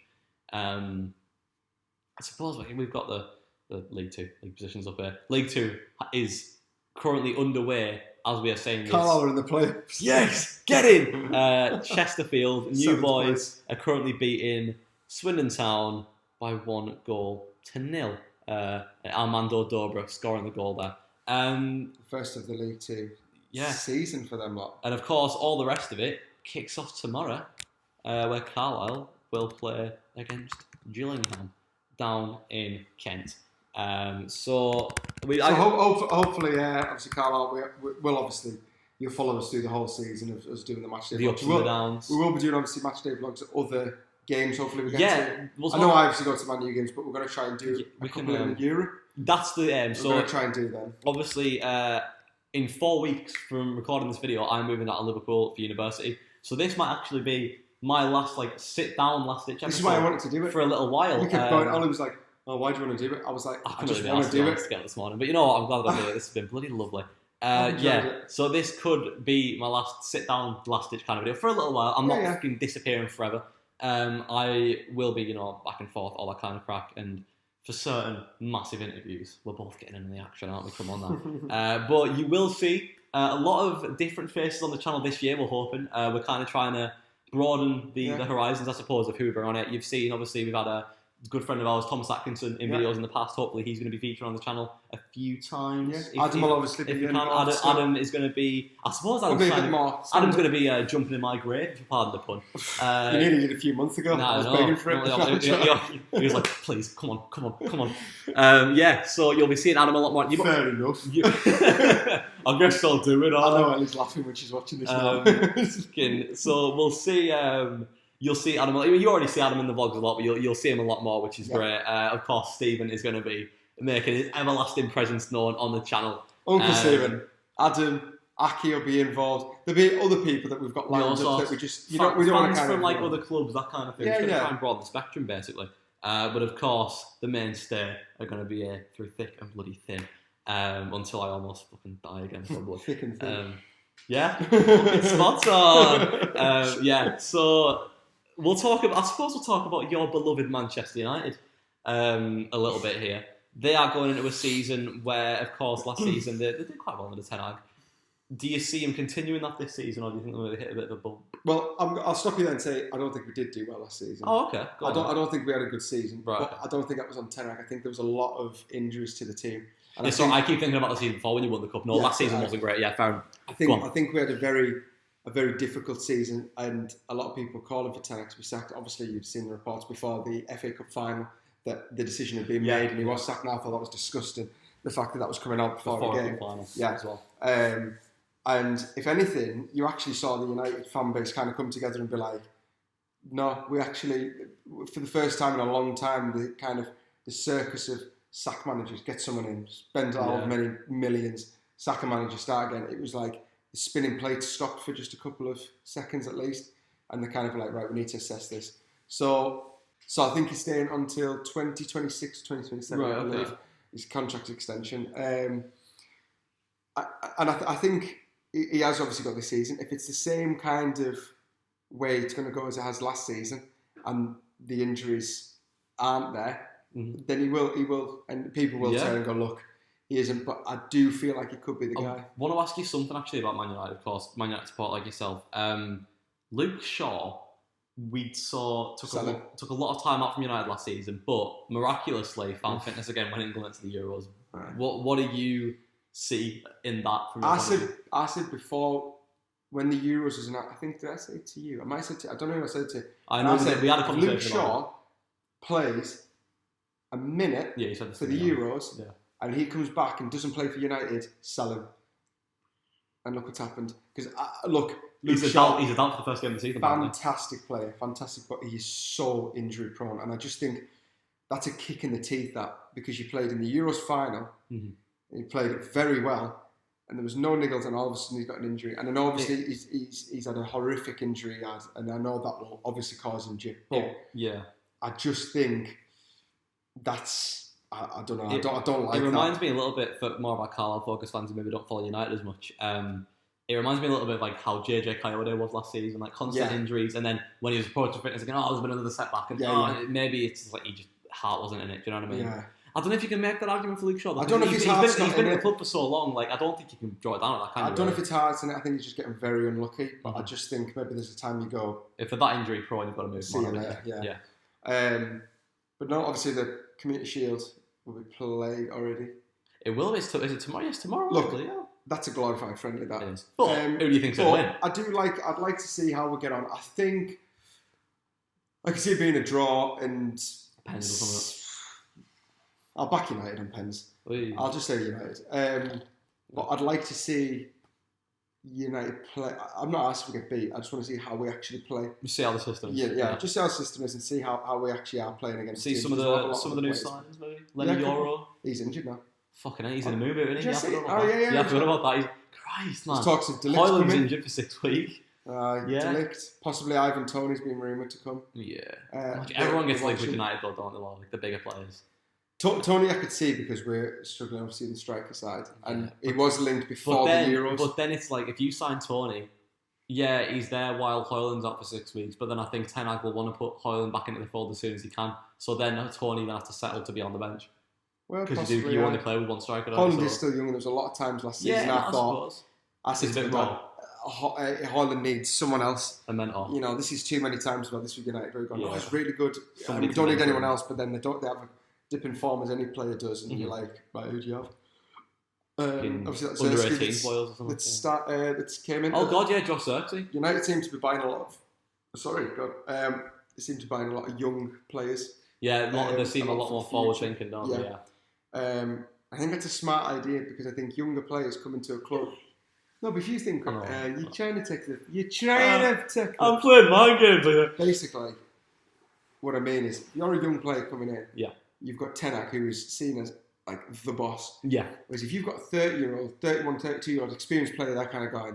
I suppose we've got the League 2 league positions up here. League 2 is currently underway as we are saying this. Carlisle are in the playoffs. Yes, get in! Chesterfield, New Boys are currently beating Swindon Town by 1-0. Armando Dobra scoring the goal there. First of the League 2 season for them lot. And of course, all the rest of it kicks off tomorrow, where Carlisle will play against Gillingham down in Kent. Hopefully, obviously Carlisle will obviously you'll follow us through the whole season of us doing the match day vlogs. Ups and the downs. We will be doing obviously match day vlogs at other games. Hopefully we get to. I know I obviously go to Man U games, but we're going to try and do a couple in Europe. That's the aim. We're going to try and do them. Obviously, in 4 weeks from recording this video, I'm moving out of Liverpool for university. So this might actually be my last sit-down, last-ditch episode. This is why I wanted to do it. For a little while. We kept going. Ollie was like, oh, why do you want to do it? I was like, I just want to do it. This morning. But you know what? I'm glad I did it. This has been bloody lovely. So this could be my last sit-down, last-ditch kind of video for a little while. I'm not fucking disappearing forever. I will be, back and forth, all that kind of crack. And for certain massive interviews, we're both getting into the action, aren't we? Come on now. But you will see a lot of different faces on the channel this year, we're hoping. We're kind of trying to broaden the horizons, I suppose, of who we bring on it. You've seen, obviously, we've had a good friend of ours, Thomas Atkinson, in videos in the past. Hopefully he's going to be featured on the channel a few times. Yeah. Adam will obviously be involved. Adam is going to be... I suppose Adam's going to be jumping in my grave, if you pardon the pun. You nearly did a few months ago. I was begging for it. He was like, please, come on. So you'll be seeing Adam a lot more. Fair enough. I guess I'll do it. I know Ellie's laughing when she's watching this now. So we'll see... You'll see Adam. You already see Adam in the vlogs a lot, but you'll see him a lot more, which is great. Of course, Stephen is going to be making his everlasting presence known on the channel. Uncle Stephen, Adam, Aki will be involved. There'll be other people that we've got lined up that we just we don't want to kind from other clubs, that kind of thing. Just try and broaden the spectrum, basically. But of course, the mainstay are going to be here through thick and bloody thin until I almost fucking die again, probably. Thick and thin. Spot on. So. I suppose we'll talk about your beloved Manchester United a little bit here. They are going into a season where, of course, last season they did quite well under Ten Hag. Do you see them continuing that this season, or do you think they're going to hit a bit of a bump? Well, I'll stop you there and say I don't think we did do well last season. Oh, okay. I don't think we had a good season. Right. But I don't think that was on Ten Hag. I think there was a lot of injuries to the team. And I keep thinking about the season before when you won the cup. No, last season wasn't great. Yeah, fair enough. I think we had a very difficult season, and a lot of people calling for Ten Hag to be sacked. Obviously, you've seen the reports before the FA Cup final that the decision had been made and he was sacked. Now I thought that was disgusting. The fact that was coming out before the game, final, as well. And if anything, you actually saw the United fan base kind of come together and be like, "No, we actually, for the first time in a long time, the circus of sack managers, get someone in, spend many millions, sack a manager, start again." It was like the spinning plates stopped for just a couple of seconds at least, and they're kind of like, right, we need to assess this. So I think he's staying until 2026, 2027, I believe, his contract extension. I think he has obviously got this season. If it's the same kind of way it's going to go as it has last season, and the injuries aren't there, then he will, and people will turn and go, look, he isn't, but I do feel like he could be the guy. I want to ask you something actually about Man United, of course, Man United support like yourself. Luke Shaw, took a lot of time out from United last season, but miraculously found fitness again when England went to the Euros. Right. What are you see in that. From I said before when the Euros was I think did I say it to you? I might have said to, I don't know who I said it to. I know we had a conversation. Luke Shaw plays a minute for the Euros, and he comes back and doesn't play for United, sell him. And look what's happened. Because Luke Shaw, he's a doubt for the first game of the season. Fantastic player, fantastic, but he's so injury prone, and I just think that's a kick in the teeth. That because you played in the Euros final, and you played it very well, and there was no niggles, and all of a sudden he's got an injury, and then obviously he's had a horrific injury, and I know that will obviously cause him jip. But I just think that's. I don't know. I don't like it. It reminds me a little bit for more about Carlisle focus fans who maybe don't follow United as much. It reminds me a little bit of like how JJ Coyote was last season, like constant injuries, and then when he was approaching fitness again, there's been another setback, and maybe it's just like he just heart wasn't in it. Do you know what I mean? Yeah. I don't know if you can make that argument for Luke Shaw. I don't know if his heart's he's been in the club for so long. Like I don't think you can draw it down at that kind of. I don't know if it's hard, and I think he's just getting very unlucky. But I just think maybe there's a time you go. If for that injury prone, you've got to move. See you later. But no, obviously the Community Shield will be played already. It will. Is it tomorrow? Yes, tomorrow. Look, that's a glorified friendly. That is. But who do you think's going to win? I'd like to see how we get on. I think I can see it being a draw and Pens or something. I'll back United on Pens. Oy. I'll just say United. But I'd like to see United play. I'm not asking to get beat. I just want to see how we actually play. See how the system is. Yeah. Just see how the system is and see how we actually are playing against. See some of the new signings maybe. Lenny Yoro. He's injured now. Fucking hell, he's in a movie, isn't he? Yeah, I forgot about that. Christ, man. There's talks of Delict Hoyland's injured for 6 weeks. Delict. Possibly Ivan Toney's been rumoured to come. Yeah. Everyone gets linked with United though, don't they? Like the bigger players. Tony I could see because we're struggling obviously in the striker side, and he was linked before the Euros. But then it's like if you sign Tony, he's there while Hoyland's out for 6 weeks. But then I think Ten Hag will want to put Hoyland back into the fold as soon as he can. So then Tony then has to settle to be on the bench. Well, because you only play with one striker. Hoyland is still young, and there was a lot of times last season I said to my dad, Hoyland needs someone else. A mentor. This is too many times about this with United where we've gone, it's really good. We don't need anyone else, but then they have a dip in form as any player does, and you're like, right, who do you have? Obviously that's under 18 boils or something. That came in. Oh God, yeah, Josh Xerxes. United seem to be buying a lot of. They seem to be buying a lot of young players. Yeah, they seem a lot more forward thinking, don't they? Yeah. I think that's a smart idea because I think younger players come into a club. No, but if you think you're trying to take I'm playing mind games here. Basically, what I mean is, you're a young player coming in. Yeah. You've got Ten Hag, who is seen as like the boss. Yeah. Whereas if you've got a 30-year-old, 31, 32-year-old experienced player, that kind of guy,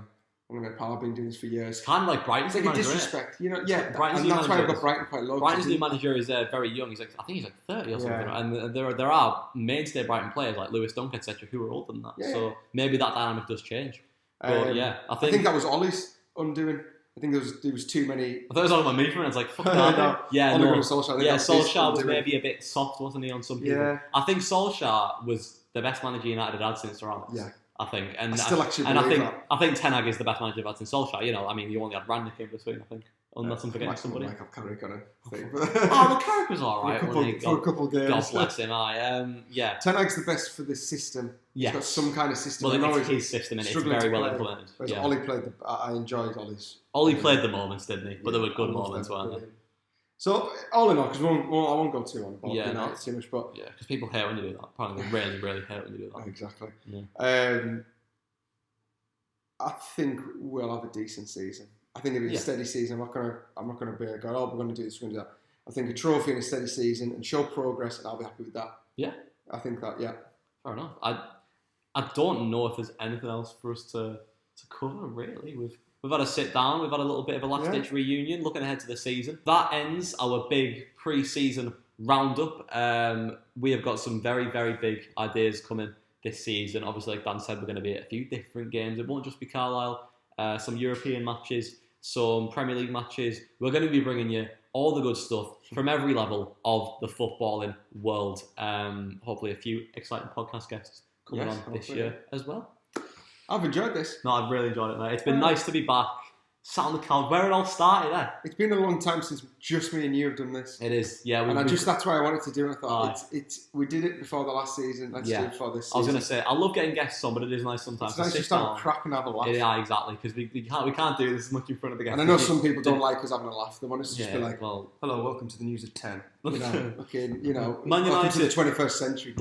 I've been doing this for years. Kind of like Brighton's it's like a disrespect, and that's why I've got Brighton quite low. Brighton's new manager is very young. I think he's like 30 or something. And there are mainstay Brighton players like Lewis Dunk, etc., who are older than that. Yeah. So maybe that dynamic does change. But I think that was Ollie's undoing. I think there was too many. I thought it was all about me for it. It's like fuck that. Solskjaer was undoing. maybe a bit soft, wasn't he, on some people? Yeah. I think Solskjaer was the best manager United had since Sir Alex. Yeah. I think, I still actually believe that. I think Ten Hag is the best manager I've had since Solskjaer. You only had Rangnick in between, I think, unless I'm forgetting somebody. Michael Carrick on a thing. Carrick was all right for a couple of games. God bless him. Ten Hag's the best for this system. Yeah, he's got some kind of system. Well, it's his system, and it's very well implemented. Whereas Oli played I enjoyed Ollie's. Oli played the moments, didn't he? But there were good moments, weren't there? So all in all, because I won't go too on about United too much, but because people hate when you do that. Apparently, they really hate when you do that. Exactly. Yeah. I think we'll have a decent season. I think it'll be a steady season. I'm not gonna be a guy. We're gonna do this. We're gonna do that. I think a trophy in a steady season and show progress, and I'll be happy with that. Yeah. I think that. Yeah. Fair enough. I don't know if there's anything else for us to cover really. We've had a sit down. We've had a little bit of a last ditch reunion, looking ahead to the season. That ends our big pre-season roundup. We have got some very, very big ideas coming this season. Obviously, like Dan said, we're going to be at a few different games. It won't just be Carlisle. Some European matches, some Premier League matches. We're going to be bringing you all the good stuff from every level of the footballing world. Hopefully, a few exciting podcast guests coming on this year as well. I've enjoyed this. No, I've really enjoyed it, mate. It's been nice to be back. sat on the couch, where it all started, eh? It's been a long time since just me and you have done this. It is, yeah. That's why I wanted to do it. I thought we did it before the last season. Let's do it before this season. I was going to say, I love getting guests on, but it is nice sometimes to just have a crack and have a laugh. Yeah, exactly, because we can't do this as much in front of the guests. And I know some people don't like us having a laugh. They want us to just be like, well, hello, welcome to the news at 10. Man welcome to the 21st century.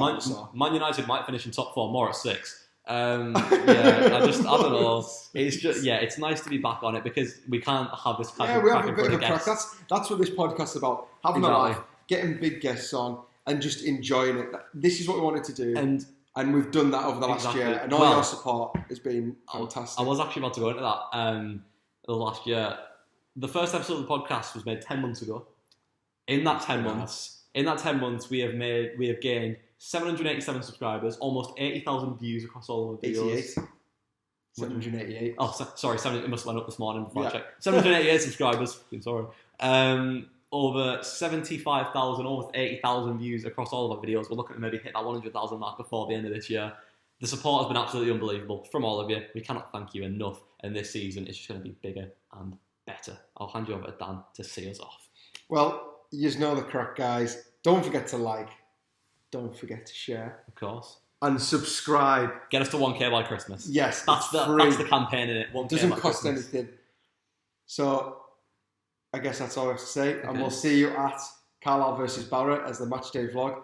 Man United might finish in top 4, more at 6. I don't know. It's just it's nice to be back on it because we can't have this kind of we have a bit of a crack. That's what this podcast is about. Having a laugh, getting big guests on, and just enjoying it. This is what we wanted to do, and we've done that over the last year. And all your support has been fantastic. I was actually about to go into that. The last year, the first episode of the podcast was made 10 months ago. In that 10 months, we have gained 787 subscribers, almost 80,000 views across all of the videos. 88. 788. Oh, sorry, it must have went up this morning before I checked. 788 subscribers. Sorry. Over 75,000, almost 80,000 views across all of our videos. We're looking to maybe hit that 100,000 mark before the end of this year. The support has been absolutely unbelievable from all of you. We cannot thank you enough. And this season is just going to be bigger and better. I'll hand you over to Dan to see us off. Well, you know the crack, guys. Don't forget to like. Don't forget to share. Of course. And subscribe. Get us to 1K by Christmas. Yes, that's the campaign in it. 1K doesn't cost anything. So, I guess that's all I have to say. Okay. And we'll see you at Carlisle versus Barrett as the matchday vlog.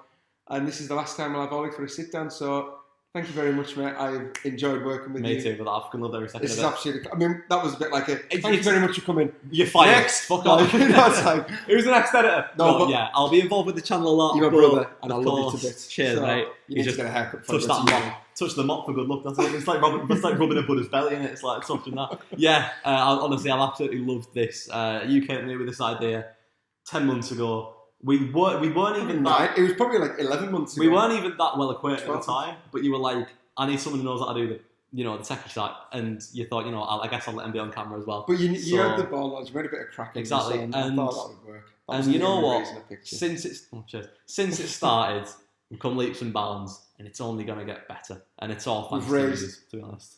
And this is the last time I'll have Oli for a sit down. So, thank you very much, mate. I've enjoyed working with you. Me too, but I've loved every second of it. This is absolutely... I mean, that was a bit like a... Thank you very much for coming. You're fired. Next! Fuck off. Who's the next editor? No, but yeah, I'll be involved with the channel a lot. You're my brother, and I love you to bits. Cheers, mate. You need to get a haircut. Touch the mop for good luck. That's it. It's like rubbing a Buddha's belly, and it's like touching that. Yeah, honestly, I've absolutely loved this. You came to me with this idea 10 months ago. We weren't even that... It was probably like 11 months ago. We weren't even that well acquainted at the time, but you were like, I need someone who knows how to do the techie side, and you thought, I guess I'll let him be on camera as well. But you had the ball launch, you made a bit of crack. Exactly, and I thought that would work. And you know what? Since it started, we've come leaps and bounds, and it's only going to get better. And it's all thanks to you, to be honest.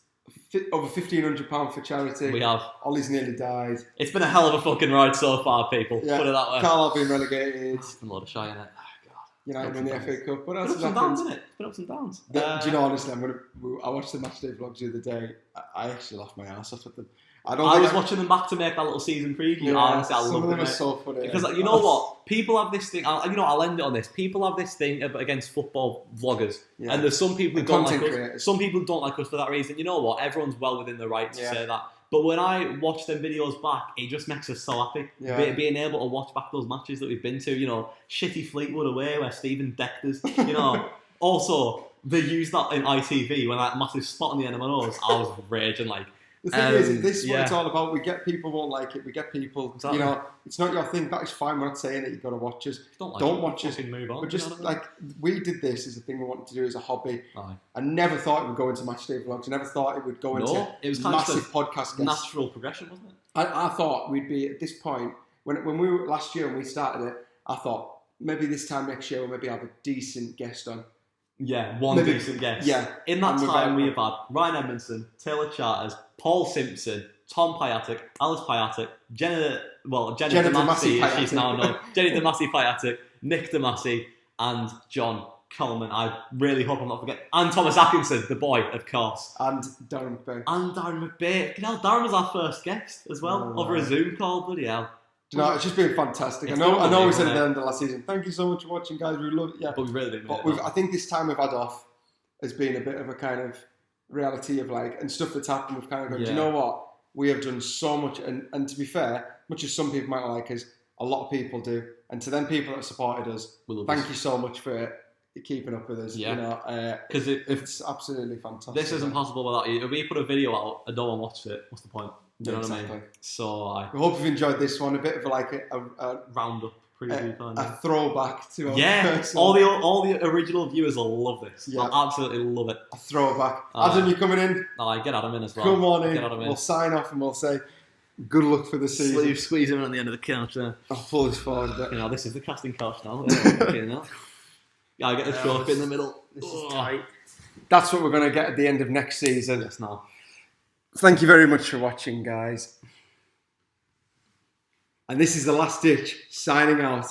Over £1,500 for charity. We have. Ollie's nearly died. It's been a hell of a fucking ride so far, people. Yeah. Put it that way. Carlisle being relegated. It's been a lot of shy in it. United won the FA Cup. What else has happened? Downs, isn't it? It's been ups and downs. Do you know, honestly, I watched the matchday vlogs the other day. I actually laughed my ass off at them. I was watching them back to make that little season preview. Yeah, honestly, I some of them are so funny. Because you know what? People have this thing. I'll end it on this. People have this thing against football vloggers, and there's some people who don't like us. Some people don't like us for that reason. You know what? Everyone's well within their right to say that. But when I watch them videos back, it just makes us so happy. Yeah. Being able to watch back those matches that we've been to, shitty Fleetwood away where Stephen decked us, Also, they used that in ITV when that massive spot on the end of my nose. I was raging like. The thing is, this is what it's all about. We get people won't like it. We get people, it's not your thing. That is fine. We're not saying that you've got to watch us. Don't watch us. Move on. But just we did this as a thing we wanted to do as a hobby. Aye. I never thought it would go into matchday vlogs. I never thought it would go into massive podcast guests. Natural progression, wasn't it? I thought we'd be at this point when we were last year when we started it. I thought maybe this time next year we'll maybe have a decent guest on. Yeah, decent guest. Yeah. In that time, we have had Ryan Edmondson, Taylor Charters, Paul Simpson, Tom Piatek, Alice Piatek, Jenny Damassi, as she's now known, Jenny Damassi Piatek, Nick Damassi, and John Coleman. I really hope I'm not forgetting. And Thomas Atkinson, the boy, of course. And Darren McBay. Darren was our first guest as well, over a Zoom call, bloody hell. It's just been fantastic. I know we said at the end of last season, thank you so much for watching, guys. We love it. Yeah. But we really didn't. I think this time we've had off has been a bit of a kind of reality of and stuff that's happened. We've kind of gone, do you know what? We have done so much. And to be fair, much as some people might not like us, a lot of people do. And to them people that have supported us, thank you so much for keeping up with us. Yeah. Because it's absolutely fantastic. This isn't possible without you. If we put a video out and no one watched it, what's the point? You know what I mean? So I hope you've enjoyed this one. A bit of a roundup preview kind of. A throwback to all the original viewers will love this. Yeah. I'll absolutely love it. A throwback. Adam, you coming in? Get Adam in as well. Come on in. We'll sign off and we'll say good luck for the season. Squeeze him on the end of the couch there. I'll pull this forward a bit. This is the casting couch now. I get the trophy in the middle. This is tight. That's what we're going to get at the end of next season. Yes, now. Thank you very much for watching, guys. And this is the last ditch, signing out.